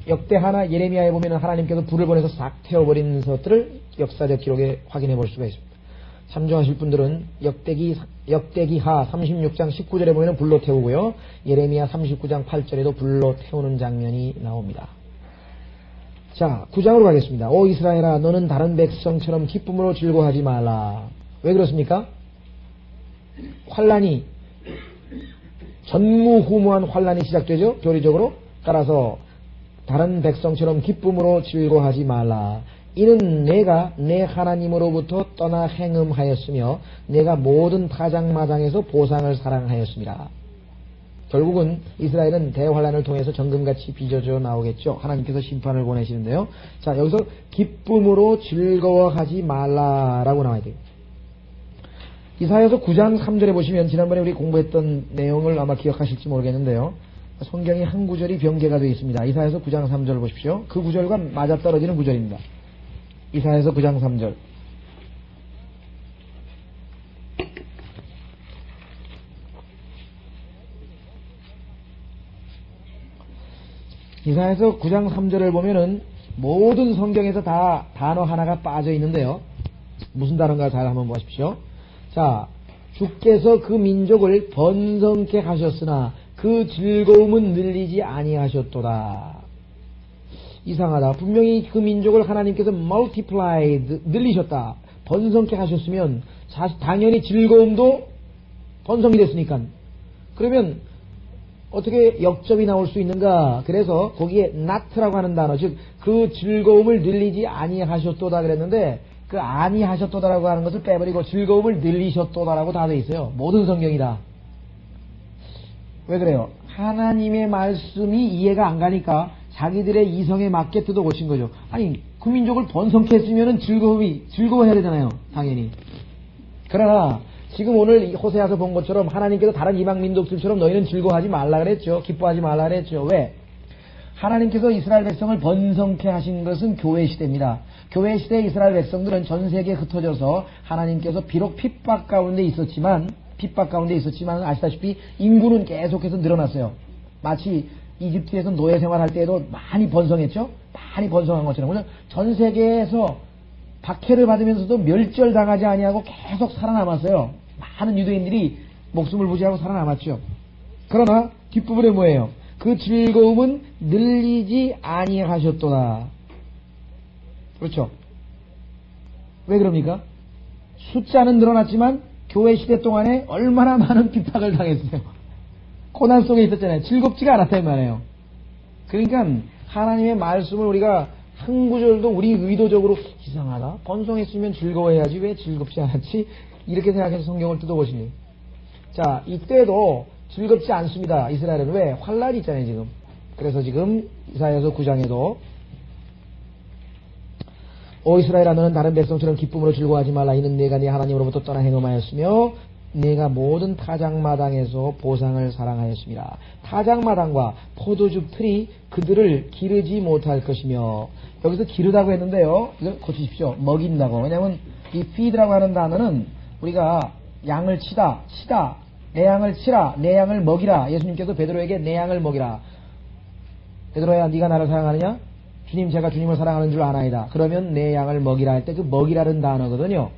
역대 하나 예레미야에 보면 하나님께서 불을 보내서 싹 태워버리는 것들을 역사적 기록에 확인해 볼 수가 있습니다. 참조하실 분들은 역대기하 36장 19절에 보면 불로 태우고요. 예레미야 39장 8절에도 불로 태우는 장면이 나옵니다. 자, 9장으로 가겠습니다. 오 이스라엘아, 너는 다른 백성처럼 기쁨으로 즐거워하지 말라. 왜 그렇습니까? 환란이, 전무후무한 환란이 시작되죠. 교리적으로. 따라서 다른 백성처럼 기쁨으로 즐거워하지 말라. 이는 내가 내 하나님으로부터 떠나 행음하였으며 내가 모든 타작마당에서 보상을 사랑하였습니다. 결국은 이스라엘은 대환란을 통해서 정금같이 빚어져 나오겠죠. 하나님께서 심판을 보내시는데요. 자, 여기서 기쁨으로 즐거워하지 말라라고 나와야 돼요. 이사야서 9장 3절에 보시면 지난번에 우리 공부했던 내용을 아마 기억하실지 모르겠는데요. 성경이 한 구절이 변개가 되어 있습니다. 이사야서 9장 3절을 보십시오. 그 구절과 맞아떨어지는 구절입니다. 이사야서 9장 3절. 이사야서 9장 3절을 보면은 모든 성경에서 다 단어 하나가 빠져 있는데요. 무슨 단어인가 잘 한번 보십시오. 자, 주께서 그 민족을 번성케 하셨으나 그 즐거움은 늘리지 아니하셨도다. 이상하다. 분명히 그 민족을 하나님께서 multiplied, 늘리셨다. 번성케 하셨으면 당연히 즐거움도 번성이 됐으니까. 그러면 어떻게 역접이 나올 수 있는가? 그래서 거기에 not라고 하는 단어, 즉 그 즐거움을 늘리지 아니하셨도다 그랬는데 그 아니하셨도다라고 하는 것을 빼버리고 즐거움을 늘리셨도다라고 다 돼 있어요. 모든 성경이다. 왜 그래요? 하나님의 말씀이 이해가 안 가니까 자기들의 이성에 맞게 뜯어 고친 거죠. 아니, 그 민족을 번성케 했으면 즐거워해야 되잖아요. 당연히. 그러나 지금 오늘 호세아서 본 것처럼 하나님께서 다른 이방 민족들처럼 너희는 즐거워하지 말라 그랬죠. 기뻐하지 말라 그랬죠. 왜? 하나님께서 이스라엘 백성을 번성케 하신 것은 교회 시대입니다. 교회 시대의 이스라엘 백성들은 전 세계에 흩어져서 하나님께서 비록 핍박 가운데 있었지만 아시다시피 인구는 계속해서 늘어났어요. 마치 이집트에서 노예 생활할 때에도 많이 번성했죠. 많이 번성한 것처럼 전 세계에서 박해를 받으면서도 멸절당하지 아니하고 계속 살아남았어요. 많은 유대인들이 목숨을 부지하고 살아남았죠. 그러나 뒷부분에 뭐예요? 그 즐거움은 늘리지 아니하셨도다. 그렇죠? 왜 그럽니까? 숫자는 늘어났지만 교회 시대 동안에 얼마나 많은 핍박을 당했어요. 고난 속에 있었잖아요. 즐겁지가 않았다 이 말이에요. 그러니까 하나님의 말씀을 우리가 한 구절도 우리 의도적으로 이상하다. 번성했으면 즐거워해야지 왜 즐겁지 않았지? 이렇게 생각해서 성경을 뜯어보시니. 자, 이때도 즐겁지 않습니다. 이스라엘은 왜? 환란이 있잖아요 지금. 그래서 지금 이사야서 9장에도 오 이스라엘아, 너는 다른 백성처럼 기쁨으로 즐거워하지 말라. 이는 내가 네 하나님으로부터 떠나 행음하였으며 내가 모든 타작마당에서 보상을 사랑하였습니다. 타작마당과 포도즙 틀이 그들을 기르지 못할 것이며, 여기서 기르다고 했는데요, 이걸 고치십시오. 먹인다고. 왜냐하면 이 feed라고 하는 단어는 우리가 양을 치다, 내 양을 치라, 내 양을 먹이라. 예수님께서 베드로에게 내 양을 먹이라. 베드로야, 네가 나를 사랑하느냐? 주님, 제가 주님을 사랑하는 줄 아나이다. 그러면 내 양을 먹이라 할 때 그 먹이라는 단어거든요.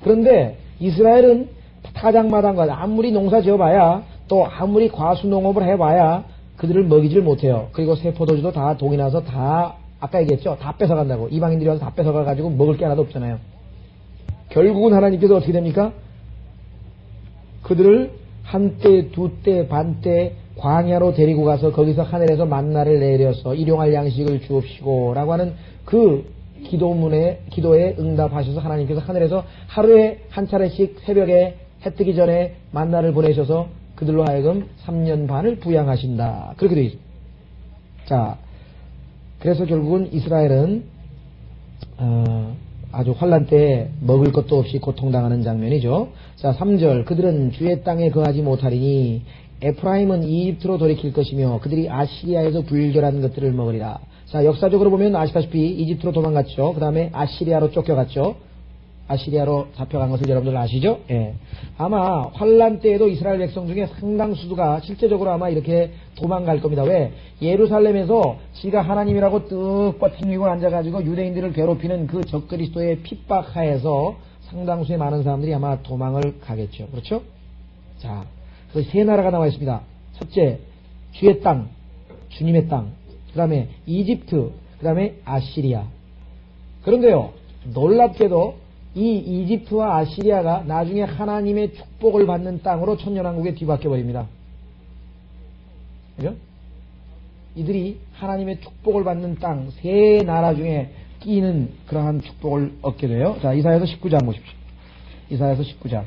그런데 이스라엘은 타작마당과 아무리 농사 지어봐야, 또 아무리 과수농업을 해봐야 그들을 먹이질 못해요. 그리고 새 포도주도 다 동이 나서 다, 아까 얘기했죠, 다 뺏어간다고. 이방인들이 와서 다 뺏어가가지고 먹을 게 하나도 없잖아요. 결국은 하나님께서 어떻게 됩니까? 그들을 한때, 두때, 반때 광야로 데리고 가서 거기서 하늘에서 만나를 내려서 일용할 양식을 주옵시고 라고 하는 그 기도에 응답하셔서 하나님께서 하늘에서 하루에 한 차례씩 새벽에 해 뜨기 전에 만나를 보내셔서 그들로 하여금 3년 반을 부양하신다. 그렇게 되어 있습니다. 자, 그래서 결국은 이스라엘은 아주 환란 때 먹을 것도 없이 고통당하는 장면이죠. 자, 3절. 그들은 주의 땅에 거하지 못하리니 에프라임은 이집트로 돌이킬 것이며 그들이 아시리아에서 불결한 것들을 먹으리라. 자, 역사적으로 보면 아시다시피 이집트로 도망갔죠. 그 다음에 아시리아로 쫓겨갔죠. 아시리아로 잡혀간 것을 여러분들 아시죠? 예. 아마 환란 때에도 이스라엘 백성 중에 상당수가 실제적으로 아마 이렇게 도망갈 겁니다. 왜? 예루살렘에서 지가 하나님이라고 뜩 버팅기고 앉아가지고 유대인들을 괴롭히는 그 적그리스도의 핍박하에서 상당수의 많은 사람들이 아마 도망을 가겠죠. 그렇죠? 자, 그래서 세 나라가 나와 있습니다. 첫째, 주의 땅, 주님의 땅. 그 다음에 이집트, 그 다음에 아시리아. 그런데요, 놀랍게도 이 이집트와 아시리아가 나중에 하나님의 축복을 받는 땅으로 천년왕국에 뒤바뀌어 버립니다. 그죠? 이들이 하나님의 축복을 받는 땅 세 나라 중에 끼는 그러한 축복을 얻게 돼요. 자, 이사야서 19장 보십시오. 이사야서 19장.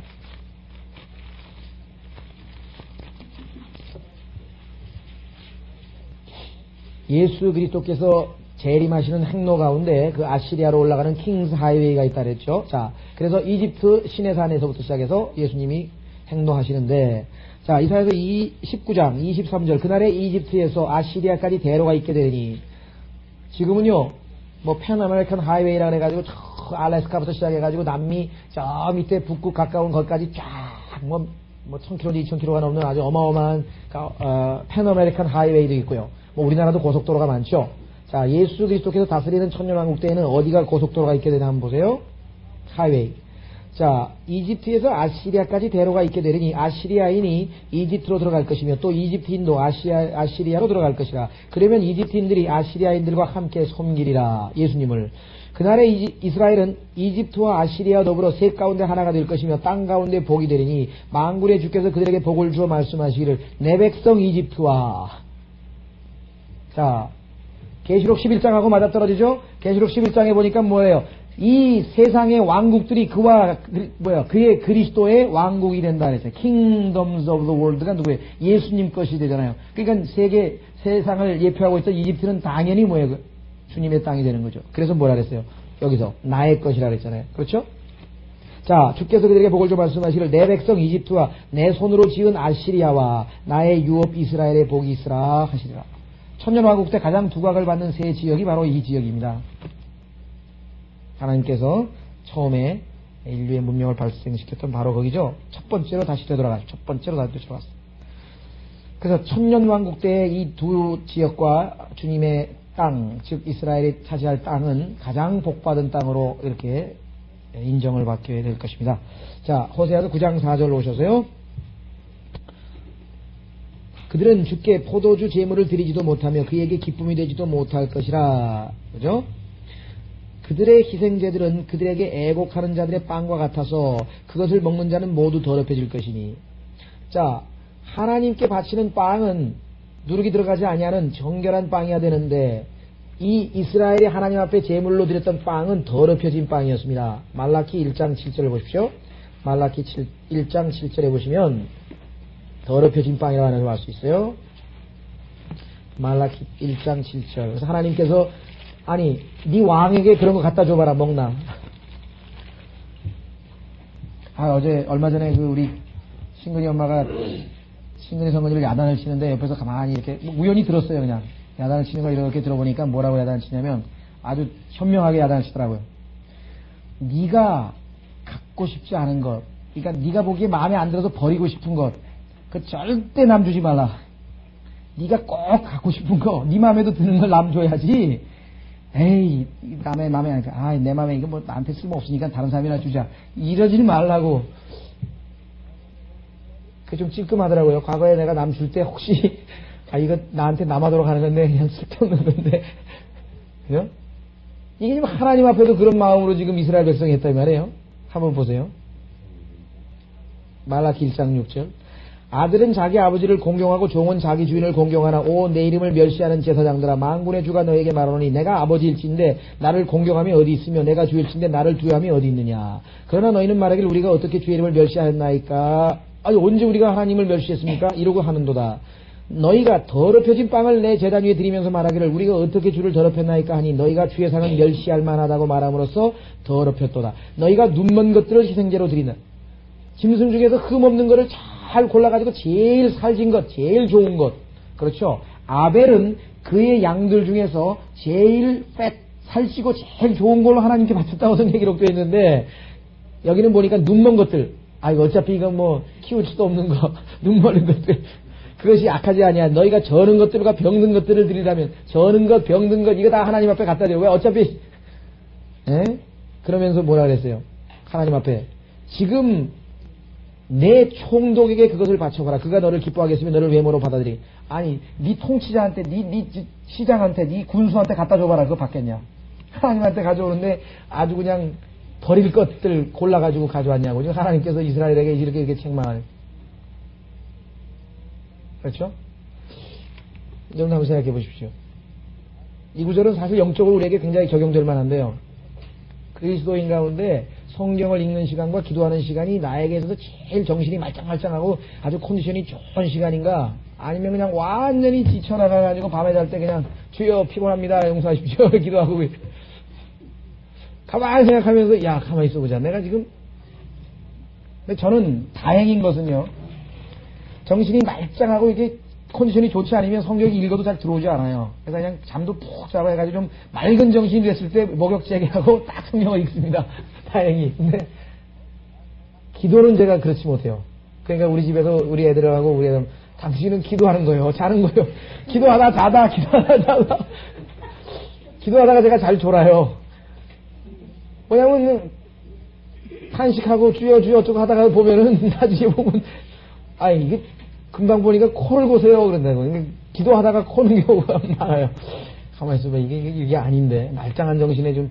예수 그리스도께서 재림하시는 행로 가운데 그 아시리아로 올라가는 킹스 하이웨이가 있다 그랬죠. 자, 그래서 이집트 시내산에서부터 시작해서 예수님이 행로하시는데, 자, 이사야서 19장 23절. 그날에 이집트에서 아시리아까지 대로가 있게 되니, 지금은요 뭐 팬 아메리칸 하이웨이라 그래가지고 저 알래스카부터 시작해가지고 남미 저 밑에 북극 가까운 것까지 쫙 뭐 1000km, 2000km가 넘는 아주 어마어마한 팬 아메리칸 하이웨이도 있고요. 뭐 우리나라도 고속도로가 많죠. 자, 예수 그리스도께서 다스리는 천년왕국 때에는 어디가 고속도로가 있게 되나 한번 보세요. 하이웨이. 자, 이집트에서 아시리아까지 대로가 있게 되리니 아시리아인이 이집트로 들어갈 것이며 또 이집트인도 아시리아로 들어갈 것이라. 그러면 이집트인들이 아시리아인들과 함께 섬기리라. 예수님을. 그날에 이스라엘은 이집트와 아시리아 더불어 셋 가운데 하나가 될 것이며 땅 가운데 복이 되리니 만군의 주께서 그들에게 복을 주어 말씀하시기를 내 백성 이집트와. 자, 계시록 11장하고 맞아떨어지죠? 계시록 11장에 보니까 뭐예요? 이 세상의 왕국들이 그의 그리스도의 왕국이 된다 그랬어요. Kingdoms of the world가 누구예요? 예수님 것이 되잖아요. 그러니까 세상을 예표하고 있던 이집트는 당연히 뭐예요? 주님의 땅이 되는 거죠. 그래서 뭐라 그랬어요? 여기서 나의 것이라 그랬잖아요. 그렇죠? 자, 주께서 그들에게 복을 줘 말씀하시기를 내 백성 이집트와 내 손으로 지은 아시리아와 나의 유업 이스라엘의 복이 있으라 하시리라. 천년왕국 때 가장 두각을 받는 세 지역이 바로 이 지역입니다. 하나님께서 처음에 인류의 문명을 발생시켰던 바로 거기죠. 첫 번째로 다시 되돌아갔어요. 첫 번째로 다시 되돌아갔어요. 그래서 천년왕국 때 이 두 지역과 주님의 땅, 즉 이스라엘이 차지할 땅은 가장 복받은 땅으로 이렇게 인정을 받게 될 것입니다. 자, 호세아서 9장 4절로 오셔서요. 그들은 주께 포도주 제물을 드리지도 못하며 그에게 기쁨이 되지도 못할 것이라. 그죠? 그들의 희생제들은 그들에게 애곡하는 자들의 빵과 같아서 그것을 먹는 자는 모두 더럽혀질 것이니. 자, 하나님께 바치는 빵은 누룩이 들어가지 아니하는 정결한 빵이어야 되는데 이 이스라엘이 하나님 앞에 제물로 드렸던 빵은 더럽혀진 빵이었습니다. 말라키 1장 7절을 보십시오. 말라키 1장 7절에 보시면 더럽혀진 빵이라고 하는 걸 알 수 있어요. 말라키 1장 7절. 그래서 하나님께서 아니 네 왕에게 그런 거 갖다 줘봐라 먹나. 어제 얼마 전에 그 우리 신근이 엄마가 신근이 성근이를 야단을 치는데 옆에서 가만히 이렇게 우연히 들었어요. 그냥 야단을 치는 걸 이렇게 들어보니까 뭐라고 야단을 치냐면 아주 현명하게 야단을 치더라고요. 네가 갖고 싶지 않은 것, 그러니까 네가 보기에 마음에 안 들어서 버리고 싶은 것, 그 절대 남 주지 말라. 네가 꼭 갖고 싶은 거, 네 마음에도 드는 걸 남 줘야지. 에이, 남의 마음에 아니까, 내 마음에 이거 뭐 나한테 쓸모 없으니까 다른 사람이나 주자. 이러지 말라고. 그게 좀 찔끔하더라고요. 과거에 내가 남 줄 때 혹시 이거 나한테 남아도록 하는 건데 그냥 쓸데없는 건데. 그죠? 이게 지금 하나님 앞에도 그런 마음으로 지금 이스라엘 백성이 했다 이 말이에요. 한번 보세요. 말라키 1장 6절. 아들은 자기 아버지를 공경하고 종은 자기 주인을 공경하나 오 내 이름을 멸시하는 제사장들아 만군의 주가 너에게 말하노니 내가 아버지일진데 나를 공경함이 어디 있으며 내가 주일진데 나를 두함이 어디 있느냐. 그러나 너희는 말하길 우리가 어떻게 주의 이름을 멸시하였나이까. 아니 언제 우리가 하나님을 멸시했습니까? 이러고 하는도다. 너희가 더럽혀진 빵을 내 제단 위에 드리면서 말하기를 우리가 어떻게 주를 더럽혔나이까 하니 너희가 주의 상은 멸시할 만하다고 말함으로써 더럽혔도다. 너희가 눈먼 것들을 희생제로 드린다. 짐승 중에서 흠없는 것을 잘 골라가지고 제일 살진 것, 제일 좋은 것. 그렇죠. 아벨은 그의 양들 중에서 제일 살찌고 제일 좋은 걸로 하나님께 바쳤다고 성경에 기록되어 있는데 여기는 보니까 눈먼 것들. 이거 어차피 이건 뭐 키울 수도 없는 거, 눈먼 것들. 그것이 악하지 아니야. 너희가 저는 것들과 병든 것들을 드리라면 저는 것, 병든 것 이거 다 하나님 앞에 갖다 드려. 왜 어차피 그러면서 뭐라 그랬어요? 하나님 앞에 지금 내 총독에게 그것을 바쳐봐라. 그가 너를 기뻐하겠으면 너를 외모로 받아들이. 아니, 네 통치자한테, 네 시장한테, 네 군수한테 갖다 줘봐라. 그거 받겠냐? 하나님한테 가져오는데 아주 그냥 버릴 것들 골라가지고 가져왔냐고. 지금 하나님께서 이스라엘에게 이렇게 책망을. 그렇죠? 이 정도 한번 생각해 보십시오. 이 구절은 사실 영적으로 우리에게 굉장히 적용될 만한데요. 그리스도인 가운데 성경을 읽는 시간과 기도하는 시간이 나에게 있어서 제일 정신이 말짱말짱하고 아주 컨디션이 좋은 시간인가? 아니면 그냥 완전히 지쳐나가가지고 밤에 잘 때 그냥 주여 피곤합니다 용서하십시오 기도하고 가만히 생각하면서 가만히 있어보자. 내가 지금 근데 저는 다행인 것은요. 정신이 말짱하고 이게 컨디션이 좋지 않으면 성경이 읽어도 잘 들어오지 않아요. 그래서 그냥 잠도 푹 자고 해가지고 좀 맑은 정신이 됐을 때 목욕 재개하고 딱 성경을 읽습니다. 다행히. 근데 기도는 제가 그렇지 못해요. 그러니까 우리 집에서 우리 애들하고 우리 애들 당신은 기도하는 거예요. 자는 거예요. 기도하다 자다 기도하다가 제가 잘 졸아요. 뭐냐면 탄식하고 주여 어쩌고 하다가 보면은 나중에 보면 이게 금방 보니까 코를 고세요 그런다고. 기도하다가 코는 경우가 많아요. 가만히 있어봐. 이게 아닌데 말짱한 정신에 좀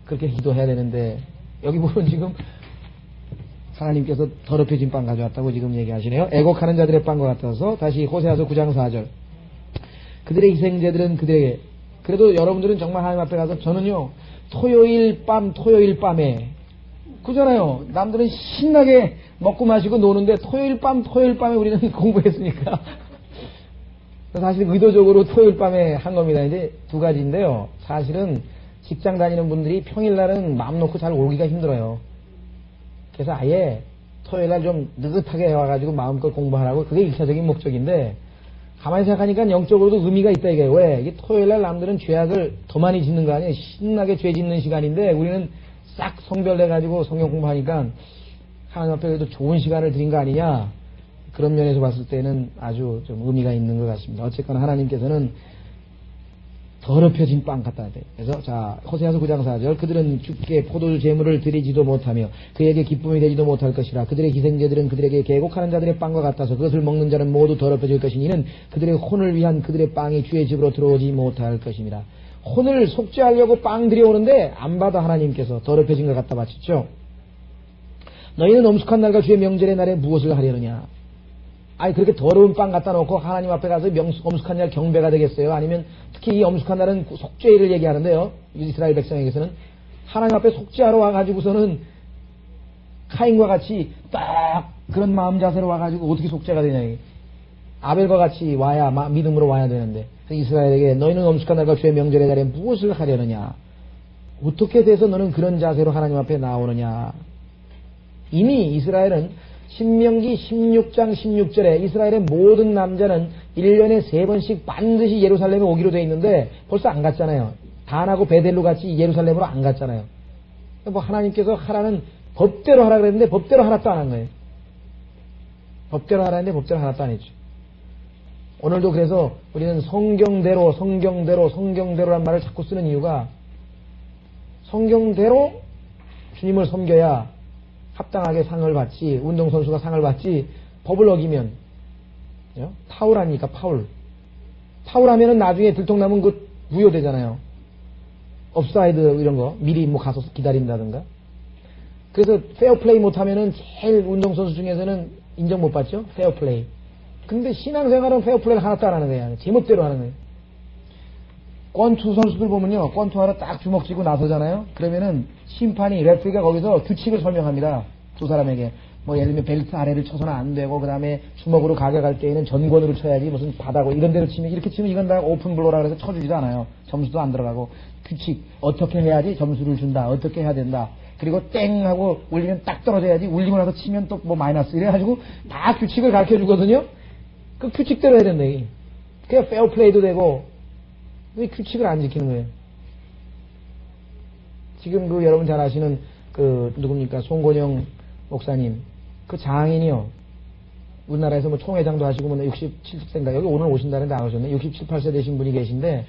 그렇게 기도해야 되는데 여기 보면 지금 하나님께서 더럽혀진 빵 가져왔다고 지금 얘기하시네요. 애곡하는 자들의 빵과 같아서. 다시 호세아서 9장 4절. 그들의 희생제들은 그들에게. 그래도 여러분들은 정말 하나님 앞에 가서 저는요 토요일 밤에 그잖아요. 남들은 신나게 먹고 마시고 노는데 토요일 밤에 우리는 공부했으니까 사실 의도적으로 토요일 밤에 한 겁니다. 이제 두 가지인데요. 사실은 직장 다니는 분들이 평일날은 마음 놓고 잘 오기가 힘들어요. 그래서 아예 토요일날 좀 느긋하게 와가지고 마음껏 공부하라고. 그게 1차적인 목적인데 가만히 생각하니까 영적으로도 의미가 있다 이게. 왜? 이게 토요일날 남들은 죄악을 더 많이 짓는 거 아니에요. 신나게 죄 짓는 시간인데 우리는 싹 성별내가지고 성경 공부하니까 하나님 앞에 그래도 좋은 시간을 드린 거 아니냐. 그런 면에서 봤을 때는 아주 좀 의미가 있는 것 같습니다. 어쨌거나 하나님께서는 더럽혀진 빵 갖다 대. 그래서 자 호세아서 9장 4절. 그들은 주께 포도주 제물을 드리지도 못하며 그에게 기쁨이 되지도 못할 것이라. 그들의 희생제들은 그들에게 계곡하는 자들의 빵과 같아서 그것을 먹는 자는 모두 더럽혀질 것이니 이는 그들의 혼을 위한 그들의 빵이 주의 집으로 들어오지 못할 것입니다. 혼을 속죄하려고 빵 들여오는데 안 받아. 하나님께서 더럽혀진 것 갖다 바쳤죠. 너희는 엄숙한 날과 주의 명절의 날에 무엇을 하려느냐. 그렇게 더러운 빵 갖다 놓고 하나님 앞에 가서 엄숙한 날 경배가 되겠어요? 아니면 특히 이 엄숙한 날은 속죄일을 얘기하는데요. 이스라엘 백성에게서는 하나님 앞에 속죄하러 와가지고서는 카인과 같이 딱 그런 마음 자세로 와가지고 어떻게 속죄가 되냐. 아벨과 같이 와야 믿음으로 와야 되는데 이스라엘에게 너희는 엄숙한 날과 주의 명절의 날에 무엇을 하려느냐. 어떻게 돼서 너는 그런 자세로 하나님 앞에 나오느냐. 이미 이스라엘은 신명기 16장 16절에 이스라엘의 모든 남자는 1년에 3번씩 반드시 예루살렘에 오기로 되어 있는데 벌써 안 갔잖아요. 단하고 베델로 같이 예루살렘으로 안 갔잖아요. 하나님께서 하라는 법대로 하라 그랬는데 법대로 하나도 안 한 거예요. 법대로 하라 했는데 법대로 하나도 안 했죠. 오늘도 그래서 우리는 성경대로란 말을 자꾸 쓰는 이유가 성경대로 주님을 섬겨야 합당하게 상을 받지, 운동선수가 상을 받지, 법을 어기면, 파울하니까 파울 하면은 나중에 들통나면 그 무효되잖아요. 업사이드 이런 거, 미리 가서 기다린다든가. 그래서 페어플레이 못하면은 제일 운동선수 중에서는 인정 못 받죠? 페어플레이. 근데 신앙생활은 페어플레이를 하나도 안 하는 거예요. 제멋대로 하는 거예요. 권투 선수들 보면요, 권투하러 딱 주먹 쥐고 나서잖아요. 그러면은 심판이 레프리가 거기서 규칙을 설명합니다. 두 사람에게 뭐 예를 들면 벨트 아래를 쳐서는 안 되고 그다음에 주먹으로 가격할 때에는 전권으로 쳐야지 무슨 바닥으로 이런 데로 치면 이렇게 치면 이건 다 오픈 블로라 그래서 쳐주지도 않아요. 점수도 안 들어가고 규칙 어떻게 해야지 점수를 준다. 어떻게 해야 된다. 그리고 땡 하고 울리면 딱 떨어져야지 울리고 나서 치면 또 뭐 마이너스 이래가지고 다 규칙을 가르쳐 주거든요. 그 규칙대로 해야 된다. 이게. 그냥 페어플레이도 되고 왜 규칙을 안 지키는 거예요. 지금 그 여러분 잘 아시는 그 누굽니까 송건영 목사님 그 장인이요. 우리나라에서 뭐 총회장도 하시고 뭐 67세인가 여기 오늘 오신다는데 안 오셨네. 67, 8세 되신 분이 계신데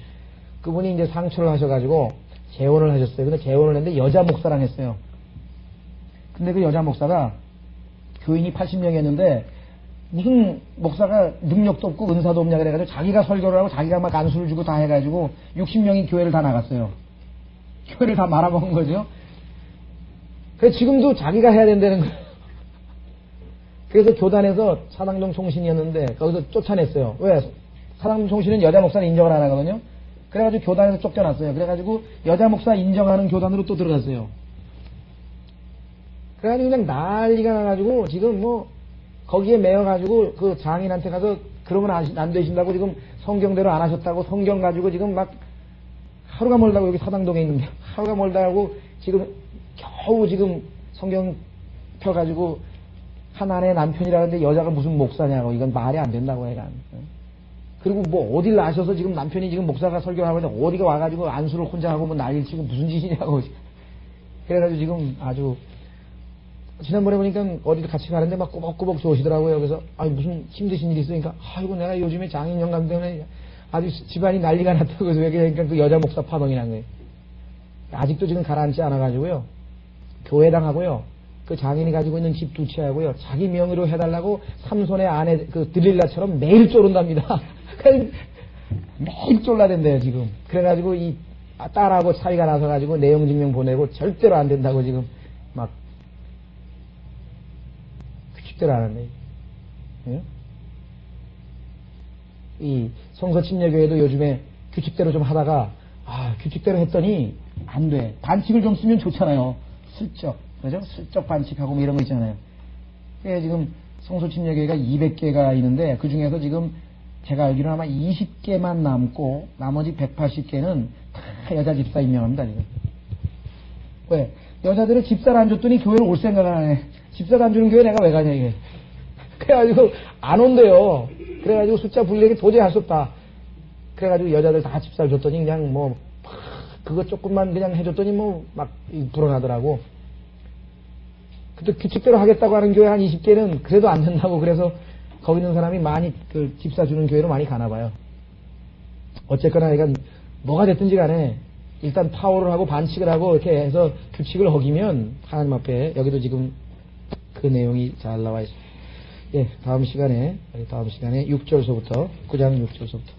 그분이 이제 상처를 하셔가지고 재혼을 하셨어요. 근데 재혼을 했는데 여자 목사랑 했어요. 근데 그 여자 목사가 교인이 80명이었는데 무슨 목사가 능력도 없고 은사도 없냐 그래가지고 자기가 설교를 하고 자기가 막 안수를 주고 다 해가지고 60명이 교회를 다 나갔어요. 교회를 다 말아먹은 거죠. 그래서 지금도 자기가 해야 된다는 거예요. 그래서 교단에서 사당동 총신이었는데 거기서 쫓아냈어요. 왜? 사당동 총신은 여자 목사는 인정을 안 하거든요. 그래가지고 교단에서 쫓겨났어요. 그래가지고 여자 목사 인정하는 교단으로 또 들어갔어요. 그래가지고 그냥 난리가 나가지고 지금 뭐 거기에 매여가지고 그 장인한테 가서 그러면 안 되신다고 지금 성경대로 안 하셨다고 성경 가지고 지금 막 하루가 멀다고 여기 사당동에 있는데 하루가 멀다고 지금 겨우 지금 성경 펴가지고 한 아내 남편이라는데 여자가 무슨 목사냐고 이건 말이 안 된다고 해가. 그리고 뭐 어딜 나셔서 지금 남편이 지금 목사가 설교하고 있는데 어디가 와가지고 안수를 혼자 하고 뭐 난리를 치고 무슨 짓이냐고. 그래가지고 지금 아주 지난번에 보니까 어디도 같이 가는데 막 꾸벅꾸벅 좋으시더라고요. 그래서 아니 무슨 힘드신 일이 있으니까 아이고 내가 요즘에 장인 영감 때문에 아주 집안이 난리가 났다고 해서 그러니까 그 여자 목사 파동이 난 거예요. 아직도 지금 가라앉지 않아가지고요. 교회당하고요. 그 장인이 가지고 있는 집 두 채하고요. 자기 명의로 해달라고 삼손의 아내 그 들릴라처럼 매일 쪼른답니다. 매일 쫄라댄대요 지금. 그래가지고 이 딸하고 차이가 나서가지고 내용 증명 보내고 절대로 안 된다고 지금 막 규칙대로 안 한대. 예? 이 성서침례교회도 요즘에 규칙대로 좀 하다가 규칙대로 했더니 안 돼. 반칙을 좀 쓰면 좋잖아요. 슬쩍. 그죠? 슬쩍 반칙하고 뭐 이런 거 있잖아요. 그래 지금 성소침례교회가 200개가 있는데 그 중에서 지금 제가 알기로는 아마 20개만 남고 나머지 180개는 다 여자 집사 임명합니다. 지금. 왜? 여자들은 집사를 안 줬더니 교회를 올 생각을 안 해. 집사를 안 주는 교회 내가 왜 가냐 이게. 그래가지고 안 온대요. 그래가지고 숫자 분리하기 도저히 할 수 없다. 그래가지고 여자들 다 집사를 줬더니 그냥 뭐 그거 조금만 그냥 해줬더니 뭐 막 불어나더라고. 근데 규칙대로 하겠다고 하는 교회 한 20개는 그래도 안 된다고 그래서 거기 있는 사람이 많이 그 집사 주는 교회로 많이 가나 봐요. 어쨌거나 이건 뭐가 됐든지 간에 일단 파워를 하고 반칙을 하고 이렇게 해서 규칙을 어기면 하나님 앞에 여기도 지금 그 내용이 잘 나와 있습니다. 예, 다음 시간에 6절서부터 9장 6절서부터